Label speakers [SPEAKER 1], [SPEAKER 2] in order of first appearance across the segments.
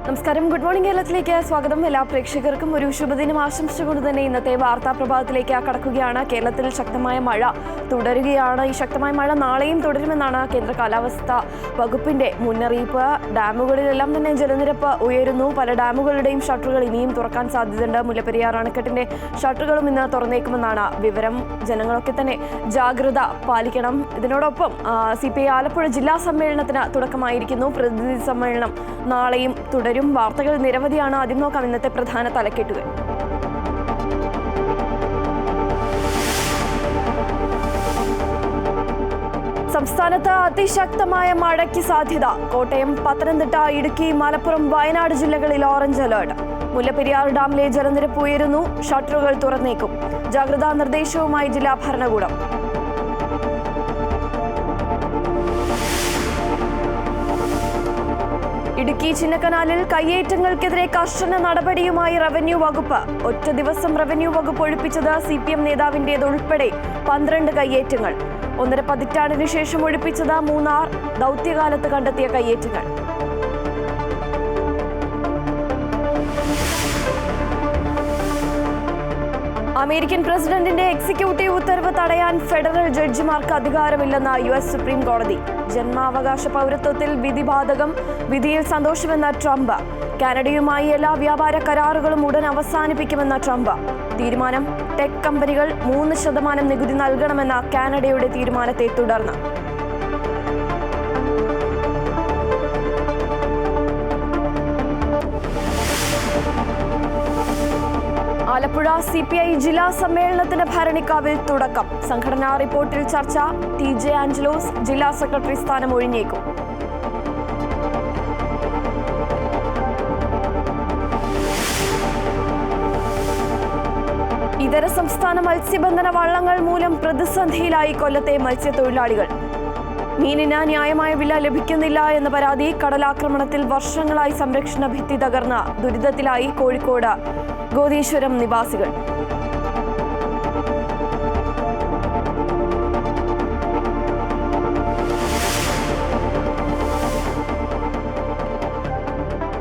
[SPEAKER 1] നമസ്കാരം, good morning കേരളത്തിലേക്ക് സ്വാഗതം. എല്ലാ പ്രേക്ഷകർക്കും ഒരു ശുഭദിനം ആശംസിച്ചുകൊണ്ട് തന്നെ ഇന്നത്തെ വാർത്താ പ്രഭാതത്തിലേക്ക് കടക്കുകയാണ്. കേരളത്തിൽ ശക്തമായ മഴ തുടരുകയാണ്. ഈ ശക്തമായ മഴ നാളെയും തുടരുമെന്നാണ് കേന്ദ്ര കാലാവസ്ഥാ വകുപ്പിന്റെ മുന്നറിയിപ്പ്. ഡാമുകളിലെല്ലാം തന്നെ ജലനിരപ്പ് ഉയരുന്നു. പല ഡാമുകളുടെയും ഷട്ടറുകൾ ഇനിയും തുറക്കാൻ സാധ്യതയുണ്ട്. മുല്ലപ്പെരിയാർ അണക്കെട്ടിന്റെ ഷട്ടറുകളും ഇന്ന് തുറന്നേക്കുമെന്നാണ് വിവരം. ജനങ്ങളൊക്കെ തന്നെ ജാഗ്രത പാലിക്കണം. ഇതിനോടൊപ്പം CPI ആലപ്പുഴ ജില്ലാ സമ്മേളനത്തിന് തുടക്കമായിരിക്കുന്നു. പ്രതിനിധി സമ്മേളനം നാളെയും തുടരും. വാർത്തകൾ നിരവധിയാണ്. ആദ്യം നോക്കാം ഇന്നത്തെ പ്രധാന തലക്കെട്ടുകൾ. സംസ്ഥാനത്ത് അതിശക്തമായ മഴയ്ക്ക് സാധ്യത. കോട്ടയം, പത്തനംതിട്ട, ഇടുക്കി, മലപ്പുറം, വയനാട് ജില്ലകളിൽ ഓറഞ്ച് അലേർട്ട്. മുല്ലപ്പെരിയാർ ഡാമിലെ ജലനിരപ്പ് ഉയരുന്നു. ഷട്ടറുകൾ തുറന്നേക്കും. ജാഗ്രതാ നിർദ്ദേശവുമായി ജില്ലാ ഭരണകൂടം. ഇടുക്കി ചിന്നക്കനാലിൽ കയ്യേറ്റങ്ങൾക്കെതിരെ കർശന നടപടിയുമായി റവന്യൂ വകുപ്പ്. ഒറ്റ ദിവസം റവന്യൂ വകുപ്പ് ഒഴിപ്പിച്ചത് CPM നേതാവിന്റേതുൾപ്പെടെ 12 കയ്യേറ്റങ്ങൾ. 1.5 പതിറ്റാണ്ടിനു ശേഷം ഒഴിപ്പിച്ചത് മൂന്നാർ ദൗത്യകാലത്ത് കണ്ടെത്തിയ കയ്യേറ്റങ്ങൾ. അമേരിക്കൻ പ്രസിഡന്റിന്റെ എക്സിക്യൂട്ടീവ് ഉത്തരവ് തടയാൻ ഫെഡറൽ ജഡ്ജിമാർക്ക് അധികാരമില്ലെന്ന് US സുപ്രീം കോടതി. ജന്മാവകാശ പൗരത്വത്തിൽ വിധി ബാധകം. വിധിയിൽ സന്തോഷമെന്ന ട്രംപ്. കാനഡയുമായി എല്ലാ വ്യാപാര കരാറുകളും ഉടൻ അവസാനിപ്പിക്കുമെന്ന ട്രംപ്. തീരുമാനം: ടെക് കമ്പനികൾ 3% നികുതി നൽകണമെന്ന കാനഡയുടെ തീരുമാനത്തെ തുടർന്ന്. ആലപ്പുഴ CPI ജില്ലാ സമ്മേളനത്തിന് ഭരണിക്കാവിൽ തുടക്കം. സംഘടനാ റിപ്പോർട്ടിൽ ചർച്ച. TJ ആഞ്ചലോസ് ജില്ലാ സെക്രട്ടറി സ്ഥാനം ഒഴിഞ്ഞേക്കും. ഇതര സംസ്ഥാന മത്സ്യബന്ധന വള്ളങ്ങൾ മൂലം പ്രതിസന്ധിയിലായി കൊല്ലത്തെ മത്സ്യത്തൊഴിലാളികൾ. മീനിന് ന്യായമായ വില ലഭിക്കുന്നില്ല എന്ന പരാതി. കടലാക്രമണത്തിൽ വർഷങ്ങളായി സംരക്ഷണ ഭിത്തി തകർന്ന ദുരിതത്തിലായി കോഴിക്കോട് ഗോതീശ്വരം നിവാസികൾ.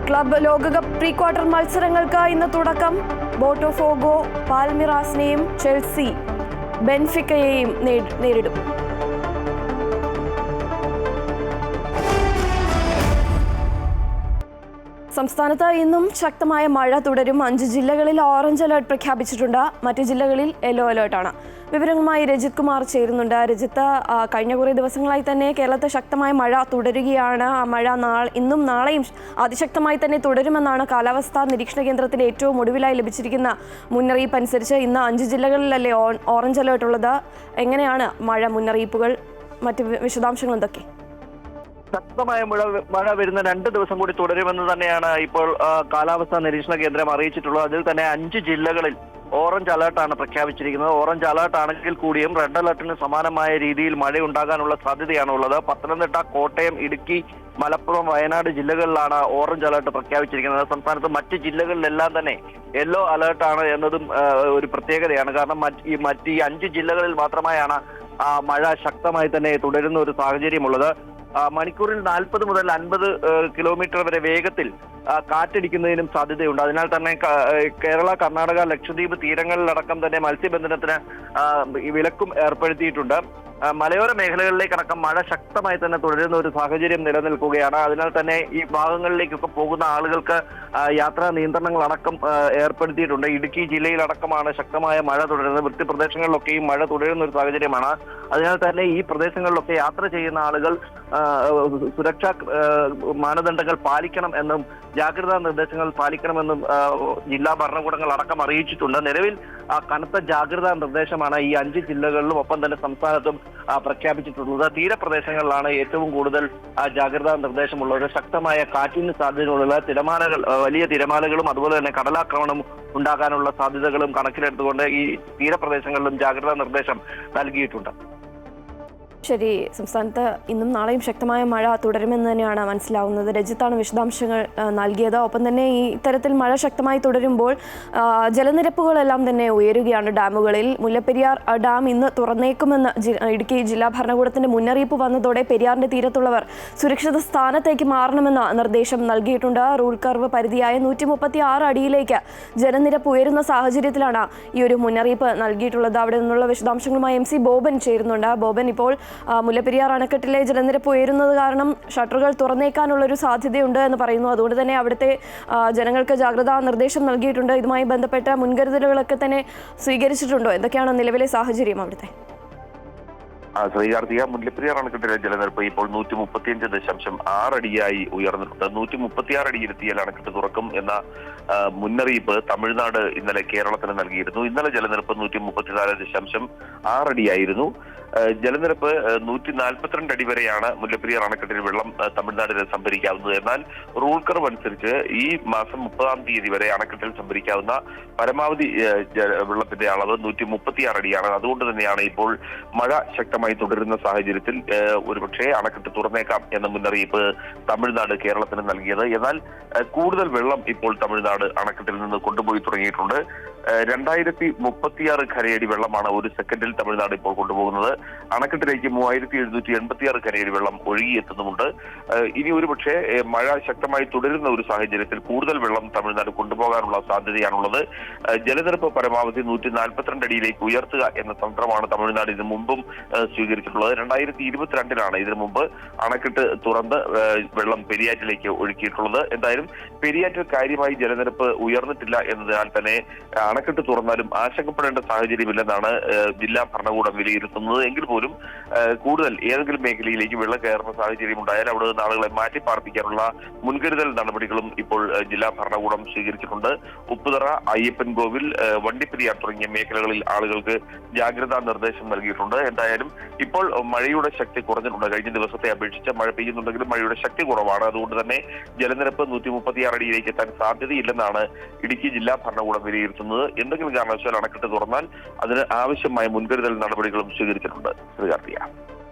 [SPEAKER 1] ക്ലബ് ലോകകപ്പ് പ്രീ ക്വാർട്ടർ മത്സരങ്ങൾക്ക് ഇന്ന് തുടക്കം. ബോട്ടോഫോഗോ പാൽമിറാസിനെയും ചെൽസി ബെൻഫിക്കയെയും നേരിടും. സംസ്ഥാനത്ത് ഇന്നും ശക്തമായ മഴ തുടരും. 5 ജില്ലകളിൽ ഓറഞ്ച് അലേർട്ട് പ്രഖ്യാപിച്ചിട്ടുണ്ട്. മറ്റ് ജില്ലകളിൽ യെല്ലോ അലേർട്ടാണ്. വിവരങ്ങളുമായി രജിത് കുമാർ ചേരുന്നുണ്ട്. രജിത്ത്, കഴിഞ്ഞ കുറേ ദിവസങ്ങളായി തന്നെ കേരളത്തിൽ ശക്തമായ മഴ തുടരുകയാണ്. ആ മഴ ഇന്നും നാളെയും അതിശക്തമായി തന്നെ തുടരുമെന്നാണ് കാലാവസ്ഥാ നിരീക്ഷണ കേന്ദ്രത്തിന്റെ ഏറ്റവും ഒടുവിലായി ലഭിച്ചിരിക്കുന്ന മുന്നറിയിപ്പ് അനുസരിച്ച്. ഇന്ന് 5 ജില്ലകളിലല്ലേ ഓറഞ്ച് അലേർട്ട് ഉള്ളത്? എങ്ങനെയാണ് മഴ മുന്നറിയിപ്പുകൾ? മറ്റ് വിശദാംശങ്ങൾ എന്തൊക്കെ?
[SPEAKER 2] ശക്തമായ മഴ വരുന്ന 2 ദിവസം കൂടി തുടരുമെന്ന് തന്നെയാണ് ഇപ്പോൾ കാലാവസ്ഥാ നിരീക്ഷണ കേന്ദ്രം അറിയിച്ചിട്ടുള്ളത്. അതിൽ തന്നെ 5 ജില്ലകളിൽ ഓറഞ്ച് അലേർട്ടാണ് പ്രഖ്യാപിച്ചിരിക്കുന്നത്. ഓറഞ്ച് അലേർട്ട് ആണെങ്കിൽ കൂടിയും റെഡ് അലേർട്ടിന് സമാനമായ രീതിയിൽ മഴ ഉണ്ടാകാനുള്ള സാധ്യതയാണ് ഉള്ളത്. പത്തനംതിട്ട, കോട്ടയം, ഇടുക്കി, മലപ്പുറം, വയനാട് ജില്ലകളിലാണ് ഓറഞ്ച് അലേർട്ട് പ്രഖ്യാപിച്ചിരിക്കുന്നത്. സംസ്ഥാനത്ത് മറ്റ് ജില്ലകളിലെല്ലാം തന്നെ യെല്ലോ അലേർട്ടാണ് എന്നതും ഒരു പ്രത്യേകതയാണ്. കാരണം മറ്റ് 5 ജില്ലകളിൽ മാത്രമായാണ് മഴ ശക്തമായി തന്നെ തുടരുന്ന ഒരു സാഹചര്യമുള്ളത്. മണിക്കൂറിൽ 40 മുതൽ 50 കിലോമീറ്റർ വരെ വേഗത്തിൽ കാറ്റടിക്കുന്നതിനും സാധ്യതയുണ്ട്. അതിനാൽ തന്നെ കേരള, കർണാടക, ലക്ഷദ്വീപ് തീരങ്ങളിലടക്കം തന്നെ മത്സ്യബന്ധനത്തിന് വിലക്കും ഏർപ്പെടുത്തിയിട്ടുണ്ട്. മലയോര മേഖലകളിലേക്കടക്കം മഴ ശക്തമായി തന്നെ തുടരുന്ന ഒരു സാഹചര്യം നിലനിൽക്കുകയാണ്. അതിനാൽ തന്നെ ഈ ഭാഗങ്ങളിലേക്കൊക്കെ പോകുന്ന ആളുകൾക്ക് യാത്രാ നിയന്ത്രണങ്ങൾ അടക്കം ഏർപ്പെടുത്തിയിട്ടുണ്ട്. ഇടുക്കി ജില്ലയിലടക്കമാണ് ശക്തമായ മഴ തുടരുന്നത്. വൃത്തിപ്രദേശങ്ങളിലൊക്കെയും മഴ തുടരുന്ന ഒരു സാഹചര്യമാണ്. അതിനാൽ തന്നെ ഈ പ്രദേശങ്ങളിലൊക്കെ യാത്ര ചെയ്യുന്ന ആളുകൾ സുരക്ഷാ മാനദണ്ഡങ്ങൾ പാലിക്കണം എന്നും ജാഗ്രതാ നിർദ്ദേശങ്ങൾ പാലിക്കണമെന്നും ജില്ലാ ഭരണകൂടങ്ങൾ അടക്കം അറിയിച്ചിട്ടുണ്ട്. നിലവിൽ കനത്ത ജാഗ്രതാ നിർദ്ദേശമാണ് ഈ 5 ജില്ലകളിലും ഒപ്പം തന്നെ സംസ്ഥാനത്തും പ്രഖ്യാപിച്ചിട്ടുള്ളത്. തീരപ്രദേശങ്ങളിലാണ് ഏറ്റവും കൂടുതൽ ജാഗ്രതാ നിർദ്ദേശമുള്ളത്. ശക്തമായ കാറ്റിന് സാധ്യതയുള്ള വലിയ തിരമാലകളും അതുപോലെ തന്നെ കടലാക്രമണം ഉണ്ടാകാനുള്ള സാധ്യതകളും കണക്കിലെടുത്തുകൊണ്ട് ഈ തീരപ്രദേശങ്ങളിലും ജാഗ്രതാ നിർദ്ദേശം നൽകിയിട്ടുണ്ട്.
[SPEAKER 1] ശരി, സംസ്ഥാനത്ത് ഇന്നും നാളെയും ശക്തമായ മഴ തുടരുമെന്ന് തന്നെയാണ് മനസ്സിലാവുന്നത്. രജിത്താണ് വിശദാംശങ്ങൾ നൽകിയത്. ഒപ്പം തന്നെ ഈ ഇത്തരത്തിൽ മഴ ശക്തമായി തുടരുമ്പോൾ ജലനിരപ്പുകളെല്ലാം തന്നെ ഉയരുകയാണ് ഡാമുകളിൽ. മുല്ലപ്പെരിയാർ ഡാം ഇന്ന് തുറന്നേക്കുമെന്ന് ഇടുക്കി ജില്ലാ ഭരണകൂടത്തിന്റെ മുന്നറിയിപ്പ് വന്നതോടെ പെരിയാറിന്റെ തീരത്തുള്ളവർ സുരക്ഷിത സ്ഥാനത്തേക്ക് മാറണമെന്ന നിർദ്ദേശം നൽകിയിട്ടുണ്ട്. റൂൾ കർവ് പരിധിയായ 136 അടിയിലേക്ക് ജലനിരപ്പ് ഉയരുന്ന സാഹചര്യത്തിലാണ് ഈ ഒരു മുന്നറിയിപ്പ് നൽകിയിട്ടുള്ളത്. അവിടെ നിന്നുള്ള വിശദാംശങ്ങളുമായി MC ബോബൻ ചേരുന്നുണ്ട്. ബോബൻ, ഇപ്പോൾ മുല്ലപ്പെരിയാർ അണക്കെട്ടിലെ ജലനിരപ്പ് ഉയരുന്നത് കാരണം ഷട്ടറുകൾ തുറന്നേക്കാനുള്ളൊരു സാധ്യതയുണ്ട് എന്ന് പറയുന്നു. അതുകൊണ്ട് തന്നെ അവിടുത്തെ ജനങ്ങൾക്ക് ജാഗ്രതാ നിർദ്ദേശം നൽകിയിട്ടുണ്ട്. ഇതുമായി ബന്ധപ്പെട്ട മുൻകരുതലുകളൊക്കെ തന്നെ സ്വീകരിച്ചിട്ടുണ്ടോ? എന്തൊക്കെയാണ് നിലവിലെ സാഹചര്യം അവിടുത്തെ?
[SPEAKER 3] ശ്രീകാർത്തിക, മുല്ലപ്പെരിയാർ അണക്കെട്ടിലെ ജലനിരപ്പ് ഇപ്പോൾ 135.6 അടിയായി ഉയർന്നിട്ടുണ്ട്. 136 അടിയിലെത്തിയാൽ അണക്കെട്ട് തുറക്കും എന്ന മുന്നറിയിപ്പ് തമിഴ്നാട് ഇന്നലെ കേരളത്തിന് നൽകിയിരുന്നു. ഇന്നലെ ജലനിരപ്പ് 134.6 അടിയായിരുന്നു. ജലനിരപ്പ് 142 അടി വരെയാണ് മുല്ലപ്പെരിയാർ അണക്കെട്ടിൽ വെള്ളം തമിഴ്നാട്ടിൽ സംഭരിക്കാവുന്നത്. എന്നാൽ റൂൾ കർവ് അനുസരിച്ച് ഈ മാസം 30-ാം തീയതി വരെ അണക്കെട്ടിൽ സംഭരിക്കാവുന്ന പരമാവധി വെള്ളത്തിന്റെ അളവ് 136 അടിയാണ്. അതുകൊണ്ട് തന്നെയാണ് ഇപ്പോൾ മഴ ശക്തമായി തുടരുന്ന സാഹചര്യത്തിൽ ഒരുപക്ഷെ അണക്കെട്ട് തുറന്നേക്കാം എന്ന മുന്നറിയിപ്പ് തമിഴ്നാട് കേരളത്തിന് നൽകിയത്. എന്നാൽ കൂടുതൽ വെള്ളം ഇപ്പോൾ തമിഴ്നാട് അണക്കെട്ടിൽ നിന്ന് കൊണ്ടുപോയി തുടങ്ങിയിട്ടുണ്ട്. 2036 ഖരയടി വെള്ളമാണ് ഒരു സെക്കൻഡിൽ തമിഴ്നാട് ഇപ്പോൾ കൊണ്ടുപോകുന്നത്. അണക്കെട്ടിലേക്ക് 3786 ഖരയടി വെള്ളം ഒഴുകിയെത്തുന്നുമുണ്ട്. ഇനി ഒരുപക്ഷെ മഴ ശക്തമായി തുടരുന്ന ഒരു സാഹചര്യത്തിൽ കൂടുതൽ വെള്ളം തമിഴ്നാട് കൊണ്ടുപോകാനുള്ള സാധ്യതയാണുള്ളത്. ജലനിരപ്പ് പരമാവധി 142 അടിയിലേക്ക് ഉയർത്തുക എന്ന തന്ത്രമാണ് തമിഴ്നാട് ഇതിനു മുമ്പും സ്വീകരിച്ചിട്ടുള്ളത്. 2022-ലാണ് ഇതിനു മുമ്പ് അണക്കെട്ട് തുറന്ന് വെള്ളം പെരിയാറ്റിലേക്ക് ഒഴുക്കിയിട്ടുള്ളത്. എന്തായാലും പെരിയാറ്റിൽ കാര്യമായി ജലനിരപ്പ് ഉയർന്നിട്ടില്ല എന്നതിനാൽ തന്നെ അണക്കെട്ട് തുറന്നാലും ആശങ്കപ്പെടേണ്ട സാഹചര്യമില്ലെന്നാണ് ജില്ലാ ഭരണകൂടം വിലയിരുത്തുന്നത്. എങ്കിൽ പോലും കൂടുതൽ ഏതെങ്കിലും മേഖലയിലേക്ക് വെള്ളം കയറുന്ന സാഹചര്യം ഉണ്ടായാൽ അവിടെ നിന്ന് ആളുകളെ മാറ്റിപ്പാർപ്പിക്കാനുള്ള മുൻകരുതൽ നടപടികളും ഇപ്പോൾ ജില്ലാ ഭരണകൂടം സ്വീകരിച്ചിട്ടുണ്ട്. ഉപ്പുതറ, അയ്യപ്പൻ കോവിൽ, വണ്ടിപ്പെരിയാർ തുടങ്ങിയ മേഖലകളിൽ ആളുകൾക്ക് ജാഗ്രതാ നിർദ്ദേശം നൽകിയിട്ടുണ്ട്. എന്തായാലും ഇപ്പോൾ മഴയുടെ ശക്തി കുറഞ്ഞിട്ടുണ്ട്. കഴിഞ്ഞ ദിവസത്തെ അപേക്ഷിച്ച് മഴ പെയ്യുന്നുണ്ടെങ്കിലും മഴയുടെ ശക്തി കുറവാണ്. അതുകൊണ്ട് തന്നെ ജലനിരപ്പ് 136 അടിയിലേക്ക് എത്താൻ സാധ്യതയില്ലെന്നാണ് ഇടുക്കി ജില്ലാ ഭരണകൂടം വിലയിരുത്തുന്നത്. എന്തെങ്കിലും കാരണവശാൽ അണക്കെട്ട് തുറന്നാൽ അതിന് ആവശ്യമായ മുൻകരുതൽ നടപടികളും സ്വീകരിച്ചിട്ടുണ്ട്. ശ്രീകാർത്തിക.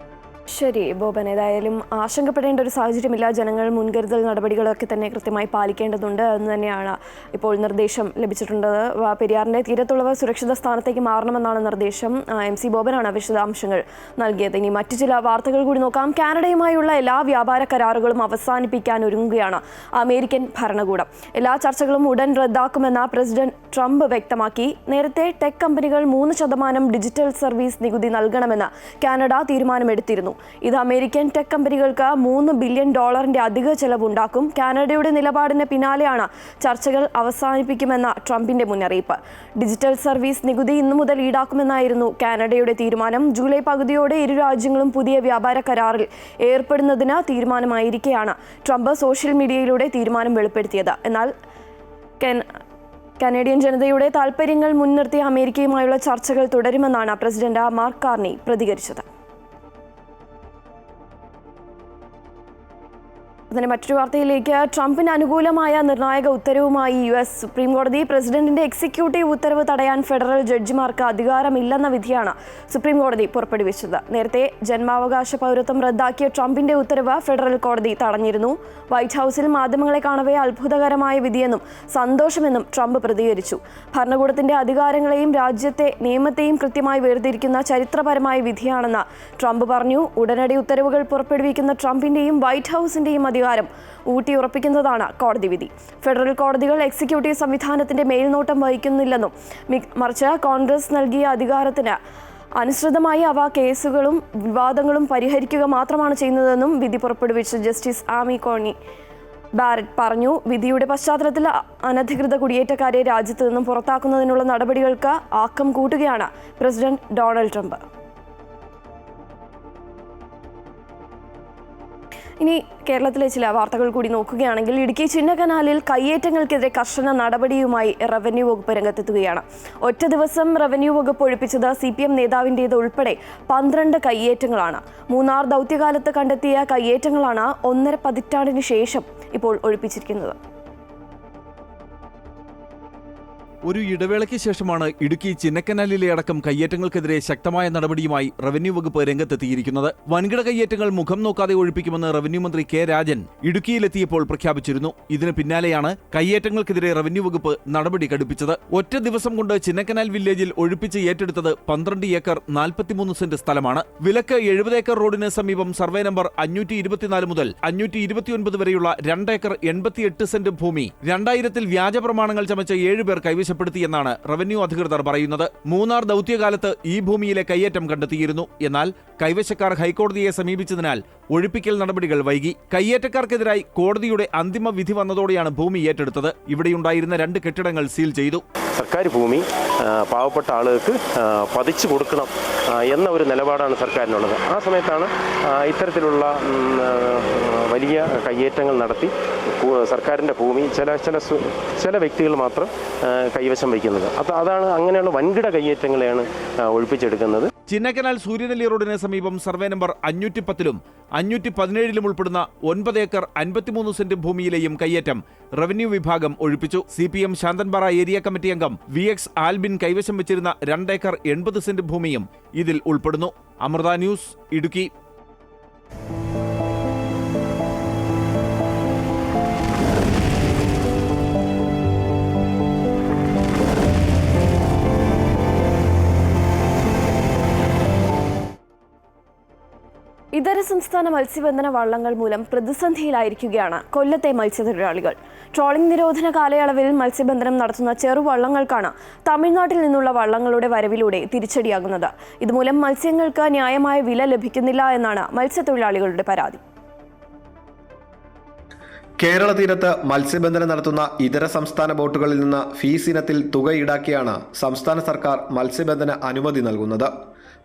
[SPEAKER 1] ശരി ബോബൻ, ഏതായാലും ആശങ്കപ്പെടേണ്ട ഒരു സാഹചര്യമില്ല. ജനങ്ങൾ മുൻകരുതൽ നടപടികളൊക്കെ തന്നെ കൃത്യമായി പാലിക്കേണ്ടതുണ്ട് എന്ന് തന്നെയാണ് ഇപ്പോൾ നിർദ്ദേശം ലഭിച്ചിട്ടുള്ളത്. പെരിയാറിന്റെ തീരത്തുള്ളവർ സുരക്ഷിത സ്ഥാനത്തേക്ക് മാറണമെന്നാണ് നിർദ്ദേശം. MC ബോബനാണ് വിശദാംശങ്ങൾ നൽകിയത്. ഇനി മറ്റു ചില വാർത്തകൾ കൂടി നോക്കാം. കാനഡയുമായുള്ള എല്ലാ വ്യാപാര കരാറുകളും അവസാനിപ്പിക്കാൻ ഒരുങ്ങുകയാണ് അമേരിക്കൻ ഭരണകൂടം. എല്ലാ ചർച്ചകളും ഉടൻ റദ്ദാക്കുമെന്ന് പ്രസിഡന്റ് ട്രംപ് വ്യക്തമാക്കി. നേരത്തെ ടെക് കമ്പനികൾ 3% ഡിജിറ്റൽ സർവീസ് നികുതി നൽകണമെന്ന് കാനഡ തീരുമാനമെടുത്തിരുന്നു. ഇത് അമേരിക്കൻ ടെക് കമ്പനികൾക്ക് $3 ബില്യൺ അധിക ചെലവുണ്ടാക്കും. കാനഡയുടെ നിലപാടിന് പിന്നാലെയാണ് ചർച്ചകൾ അവസാനിപ്പിക്കുമെന്ന ട്രംപിന്റെ മുന്നറിയിപ്പ്. ഡിജിറ്റൽ സർവീസ് നികുതി ഇന്നു മുതൽ ഈടാക്കുമെന്നായിരുന്നു കാനഡയുടെ തീരുമാനം. ജൂലൈ പകുതിയോടെ ഇരു രാജ്യങ്ങളും പുതിയ വ്യാപാര കരാറിൽ ഏർപ്പെടുന്നതിന് തീരുമാനമായിരിക്കെയാണ് ട്രംപ് സോഷ്യൽ മീഡിയയിലൂടെ തീരുമാനം വെളിപ്പെടുത്തിയത്. എന്നാൽ കനേഡിയൻ ജനതയുടെ താൽപ്പര്യങ്ങൾ മുൻനിർത്തി അമേരിക്കയുമായുള്ള ചർച്ചകൾ തുടരുമെന്നാണ് പ്രസിഡന്റ് മാർക്ക് കാർണി പ്രതികരിച്ചത്. അതിന് മറ്റൊരു വാർത്തയിലേക്ക്. ട്രംപിന് അനുകൂലമായ നിർണായക ഉത്തരവുമായി US സുപ്രീം കോടതി. പ്രസിഡന്റിന്റെ എക്സിക്യൂട്ടീവ് ഉത്തരവ് തടയാൻ ഫെഡറൽ ജഡ്ജിമാർക്ക് അധികാരമില്ലെന്ന വിധിയാണ് സുപ്രീം കോടതി പുറപ്പെടുവിച്ചത്. നേരത്തെ ജന്മാവകാശ പൗരത്വം റദ്ദാക്കിയ ട്രംപിന്റെ ഉത്തരവ് ഫെഡറൽ കോടതി തടഞ്ഞിരുന്നു. വൈറ്റ് ഹൌസിൽ മാധ്യമങ്ങളെ കാണവേ അത്ഭുതകരമായ വിധിയെന്നും സന്തോഷമെന്നും ട്രംപ് പ്രതികരിച്ചു. ഭരണകൂടത്തിന്റെ അധികാരങ്ങളെയും രാജ്യത്തെ നിയമത്തെയും കൃത്യമായി വേർതിരിക്കുന്ന ചരിത്രപരമായ വിധിയാണെന്ന് ട്രംപ് പറഞ്ഞു. ഉടനടി ഉത്തരവുകൾ പുറപ്പെടുവിക്കുന്ന ട്രംപിന്റെയും വൈറ്റ് ഹൌസിന്റെയും അധികാരം ഊട്ടിയുറപ്പിക്കുന്നതാണ് കോടതി വിധി. ഫെഡറൽ കോടതികൾ എക്സിക്യൂട്ടീവ് സംവിധാനത്തിന്റെ മേൽനോട്ടം വഹിക്കുന്നില്ലെന്നും മറിച്ച് കോൺഗ്രസ് നൽകിയ അധികാരത്തിന് അനുസൃതമായി അവ കേസുകളും വിവാദങ്ങളും പരിഹരിക്കുക മാത്രമാണ് ചെയ്യുന്നതെന്നും വിധി പുറപ്പെടുവിച്ച ജസ്റ്റിസ് ആമി കോണി ബാരറ്റ് പറഞ്ഞു. വിധിയുടെ പശ്ചാത്തലത്തിൽ അനധികൃത കുടിയേറ്റക്കാരെ രാജ്യത്ത് നിന്നും പുറത്താക്കുന്നതിനുള്ള നടപടികൾക്ക് ആക്കം കൂട്ടുകയാണ് പ്രസിഡന്റ് ഡൊണാൾഡ് ട്രംപ്. ഇനി കേരളത്തിലെ ചില വാർത്തകൾ കൂടി നോക്കുകയാണെങ്കിൽ ഇടുക്കി ചിന്നക്കനാലിൽ കയ്യേറ്റങ്ങൾക്കെതിരെ കർശന നടപടിയുമായി റവന്യൂ വകുപ്പ് രംഗത്തെത്തുകയാണ്. ഒറ്റ ദിവസം റവന്യൂ വകുപ്പ് ഒഴിപ്പിച്ചത് CPM നേതാവിൻ്റേത് ഉൾപ്പെടെ 12 കയ്യേറ്റങ്ങളാണ്. മൂന്നാർ ദൗത്യകാലത്ത് കണ്ടെത്തിയ കയ്യേറ്റങ്ങളാണ് 1.5 പതിറ്റാണ്ടിന് ശേഷം ഇപ്പോൾ ഒഴിപ്പിച്ചിരിക്കുന്നത്.
[SPEAKER 4] ഒരു ഇടവേളയ്ക്ക് ശേഷമാണ് ഇടുക്കി ചിന്നക്കനാലിലെ അടക്കം കയ്യേറ്റങ്ങൾക്കെതിരെ ശക്തമായ നടപടിയുമായി റവന്യൂ വകുപ്പ് രംഗത്തെത്തിയിരിക്കുന്നത്. വൻകിട കയ്യേറ്റങ്ങൾ മുഖം നോക്കാതെ ഒഴിപ്പിക്കുമെന്ന് റവന്യൂ മന്ത്രി കെ രാജൻ ഇടുക്കിയിലെത്തിയപ്പോൾ പ്രഖ്യാപിച്ചിരുന്നു. ഇതിന് പിന്നാലെയാണ് കയ്യേറ്റങ്ങൾക്കെതിരെ റവന്യൂ വകുപ്പ് നടപടി കടുപ്പിച്ചത്. ഒറ്റ ദിവസം കൊണ്ട് ചിന്നക്കനാൽ വില്ലേജിൽ ഒഴിപ്പിച്ച് ഏറ്റെടുത്തത് 12 ഏക്കർ 43 സെന്റ് സ്ഥലമാണ്. വിലക്ക് 70 ഏക്കർ റോഡിന് സമീപം സർവേ നമ്പർ 524 മുതൽ 529 വരെയുള്ള 2 ഏക്കർ 88 സെന്റ് ഭൂമി 2000-ൽ വ്യാജ പ്രമാണങ്ങൾ ചമച്ച 7 പേർ കൈവശപ്പെടുത്തിയെന്നാണ് റവന്യൂ അധികൃതർ പറയുന്നത്. മൂന്നാർ ദൌത്യകാലത്ത് ഈ ഭൂമിയിലെ കയ്യേറ്റം കണ്ടെത്തിയിരുന്നു. എന്നാൽ കൈവശക്കാർ ഹൈക്കോടതിയെ സമീപിച്ചതിനാൽ ഒഴിപ്പിക്കൽ നടപടികൾ വൈകി. കയ്യേറ്റക്കാർക്കെതിരായി കോടതിയുടെ അന്തിമ വിധി വന്നതോടെയാണ് ഭൂമി ഏറ്റെടുത്തത്. ഇവിടെയുണ്ടായിരുന്ന 2 കെട്ടിടങ്ങൾ സീൽ ചെയ്തു.
[SPEAKER 5] സർക്കാർ ഭൂമി പാവപ്പെട്ട ആളുകൾക്ക് പതിച്ചു കൊടുക്കണം എന്ന ഒരു നിലപാടാണ് സർക്കാരിനുള്ളത്. ആ സമയത്താണ് ഇത്തരത്തിലുള്ള വലിയ കയ്യേറ്റങ്ങൾ നടത്തി സർക്കാരിൻ്റെ ഭൂമി ചില വ്യക്തികൾ മാത്രം കൈവശം വയ്ക്കുന്നത്. അതാണ് അങ്ങനെയുള്ള വൻകിട കയ്യേറ്റങ്ങളെയാണ് ഒഴിപ്പിച്ചെടുക്കുന്നത്.
[SPEAKER 4] ചിന്നക്കനാൽ സൂര്യനെല്ലി റോഡിന് സമീപം സർവേ നമ്പർ 510-ലും 517-ലും ഉൾപ്പെടുന്ന 9 ഏക്കർ 53 സെന്റ് ഭൂമിയിലെയും കയ്യേറ്റം റവന്യൂ വിഭാഗം ഒഴിപ്പിച്ചു. CPM ശാന്തൻപാറ ഏരിയ കമ്മിറ്റി അംഗം VX ആൽബിൻ കൈവശം വെച്ചിരുന്ന 2 ഏക്കർ 80 സെന്റ് ഭൂമിയും ഇതിൽ ഉൾപ്പെടുന്നു. അമൃത ന്യൂസ്, ഇടുക്കി.
[SPEAKER 1] ഇതര സംസ്ഥാന മത്സ്യബന്ധന വള്ളങ്ങൾ മൂലം പ്രതിസന്ധിയിലായിരിക്കുകയാണ് കൊല്ലത്തെ മത്സ്യത്തൊഴിലാളികൾ. ട്രോളിംഗ് നിരോധന കാലയളവിൽ മത്സ്യബന്ധനം നടത്തുന്ന ചെറുവള്ളങ്ങൾക്കാണ് തമിഴ്നാട്ടിൽ നിന്നുള്ള വള്ളങ്ങളുടെ വരവിലൂടെ തിരിച്ചടിയാകുന്നത്. ഇതുമൂലം മത്സ്യങ്ങൾക്ക് ന്യായമായ വില ലഭിക്കുന്നില്ല എന്നാണ് മത്സ്യത്തൊഴിലാളികളുടെ പരാതി.
[SPEAKER 6] കേരള തീരത്ത് മത്സ്യബന്ധനം നടത്തുന്ന ഇതര സംസ്ഥാന ബോട്ടുകളിൽ നിന്ന് ഫീസ് ഇനത്തിൽ തുക ഈടാക്കിയാണ് സംസ്ഥാന സർക്കാർ മത്സ്യബന്ധന അനുമതി നൽകുന്നത്.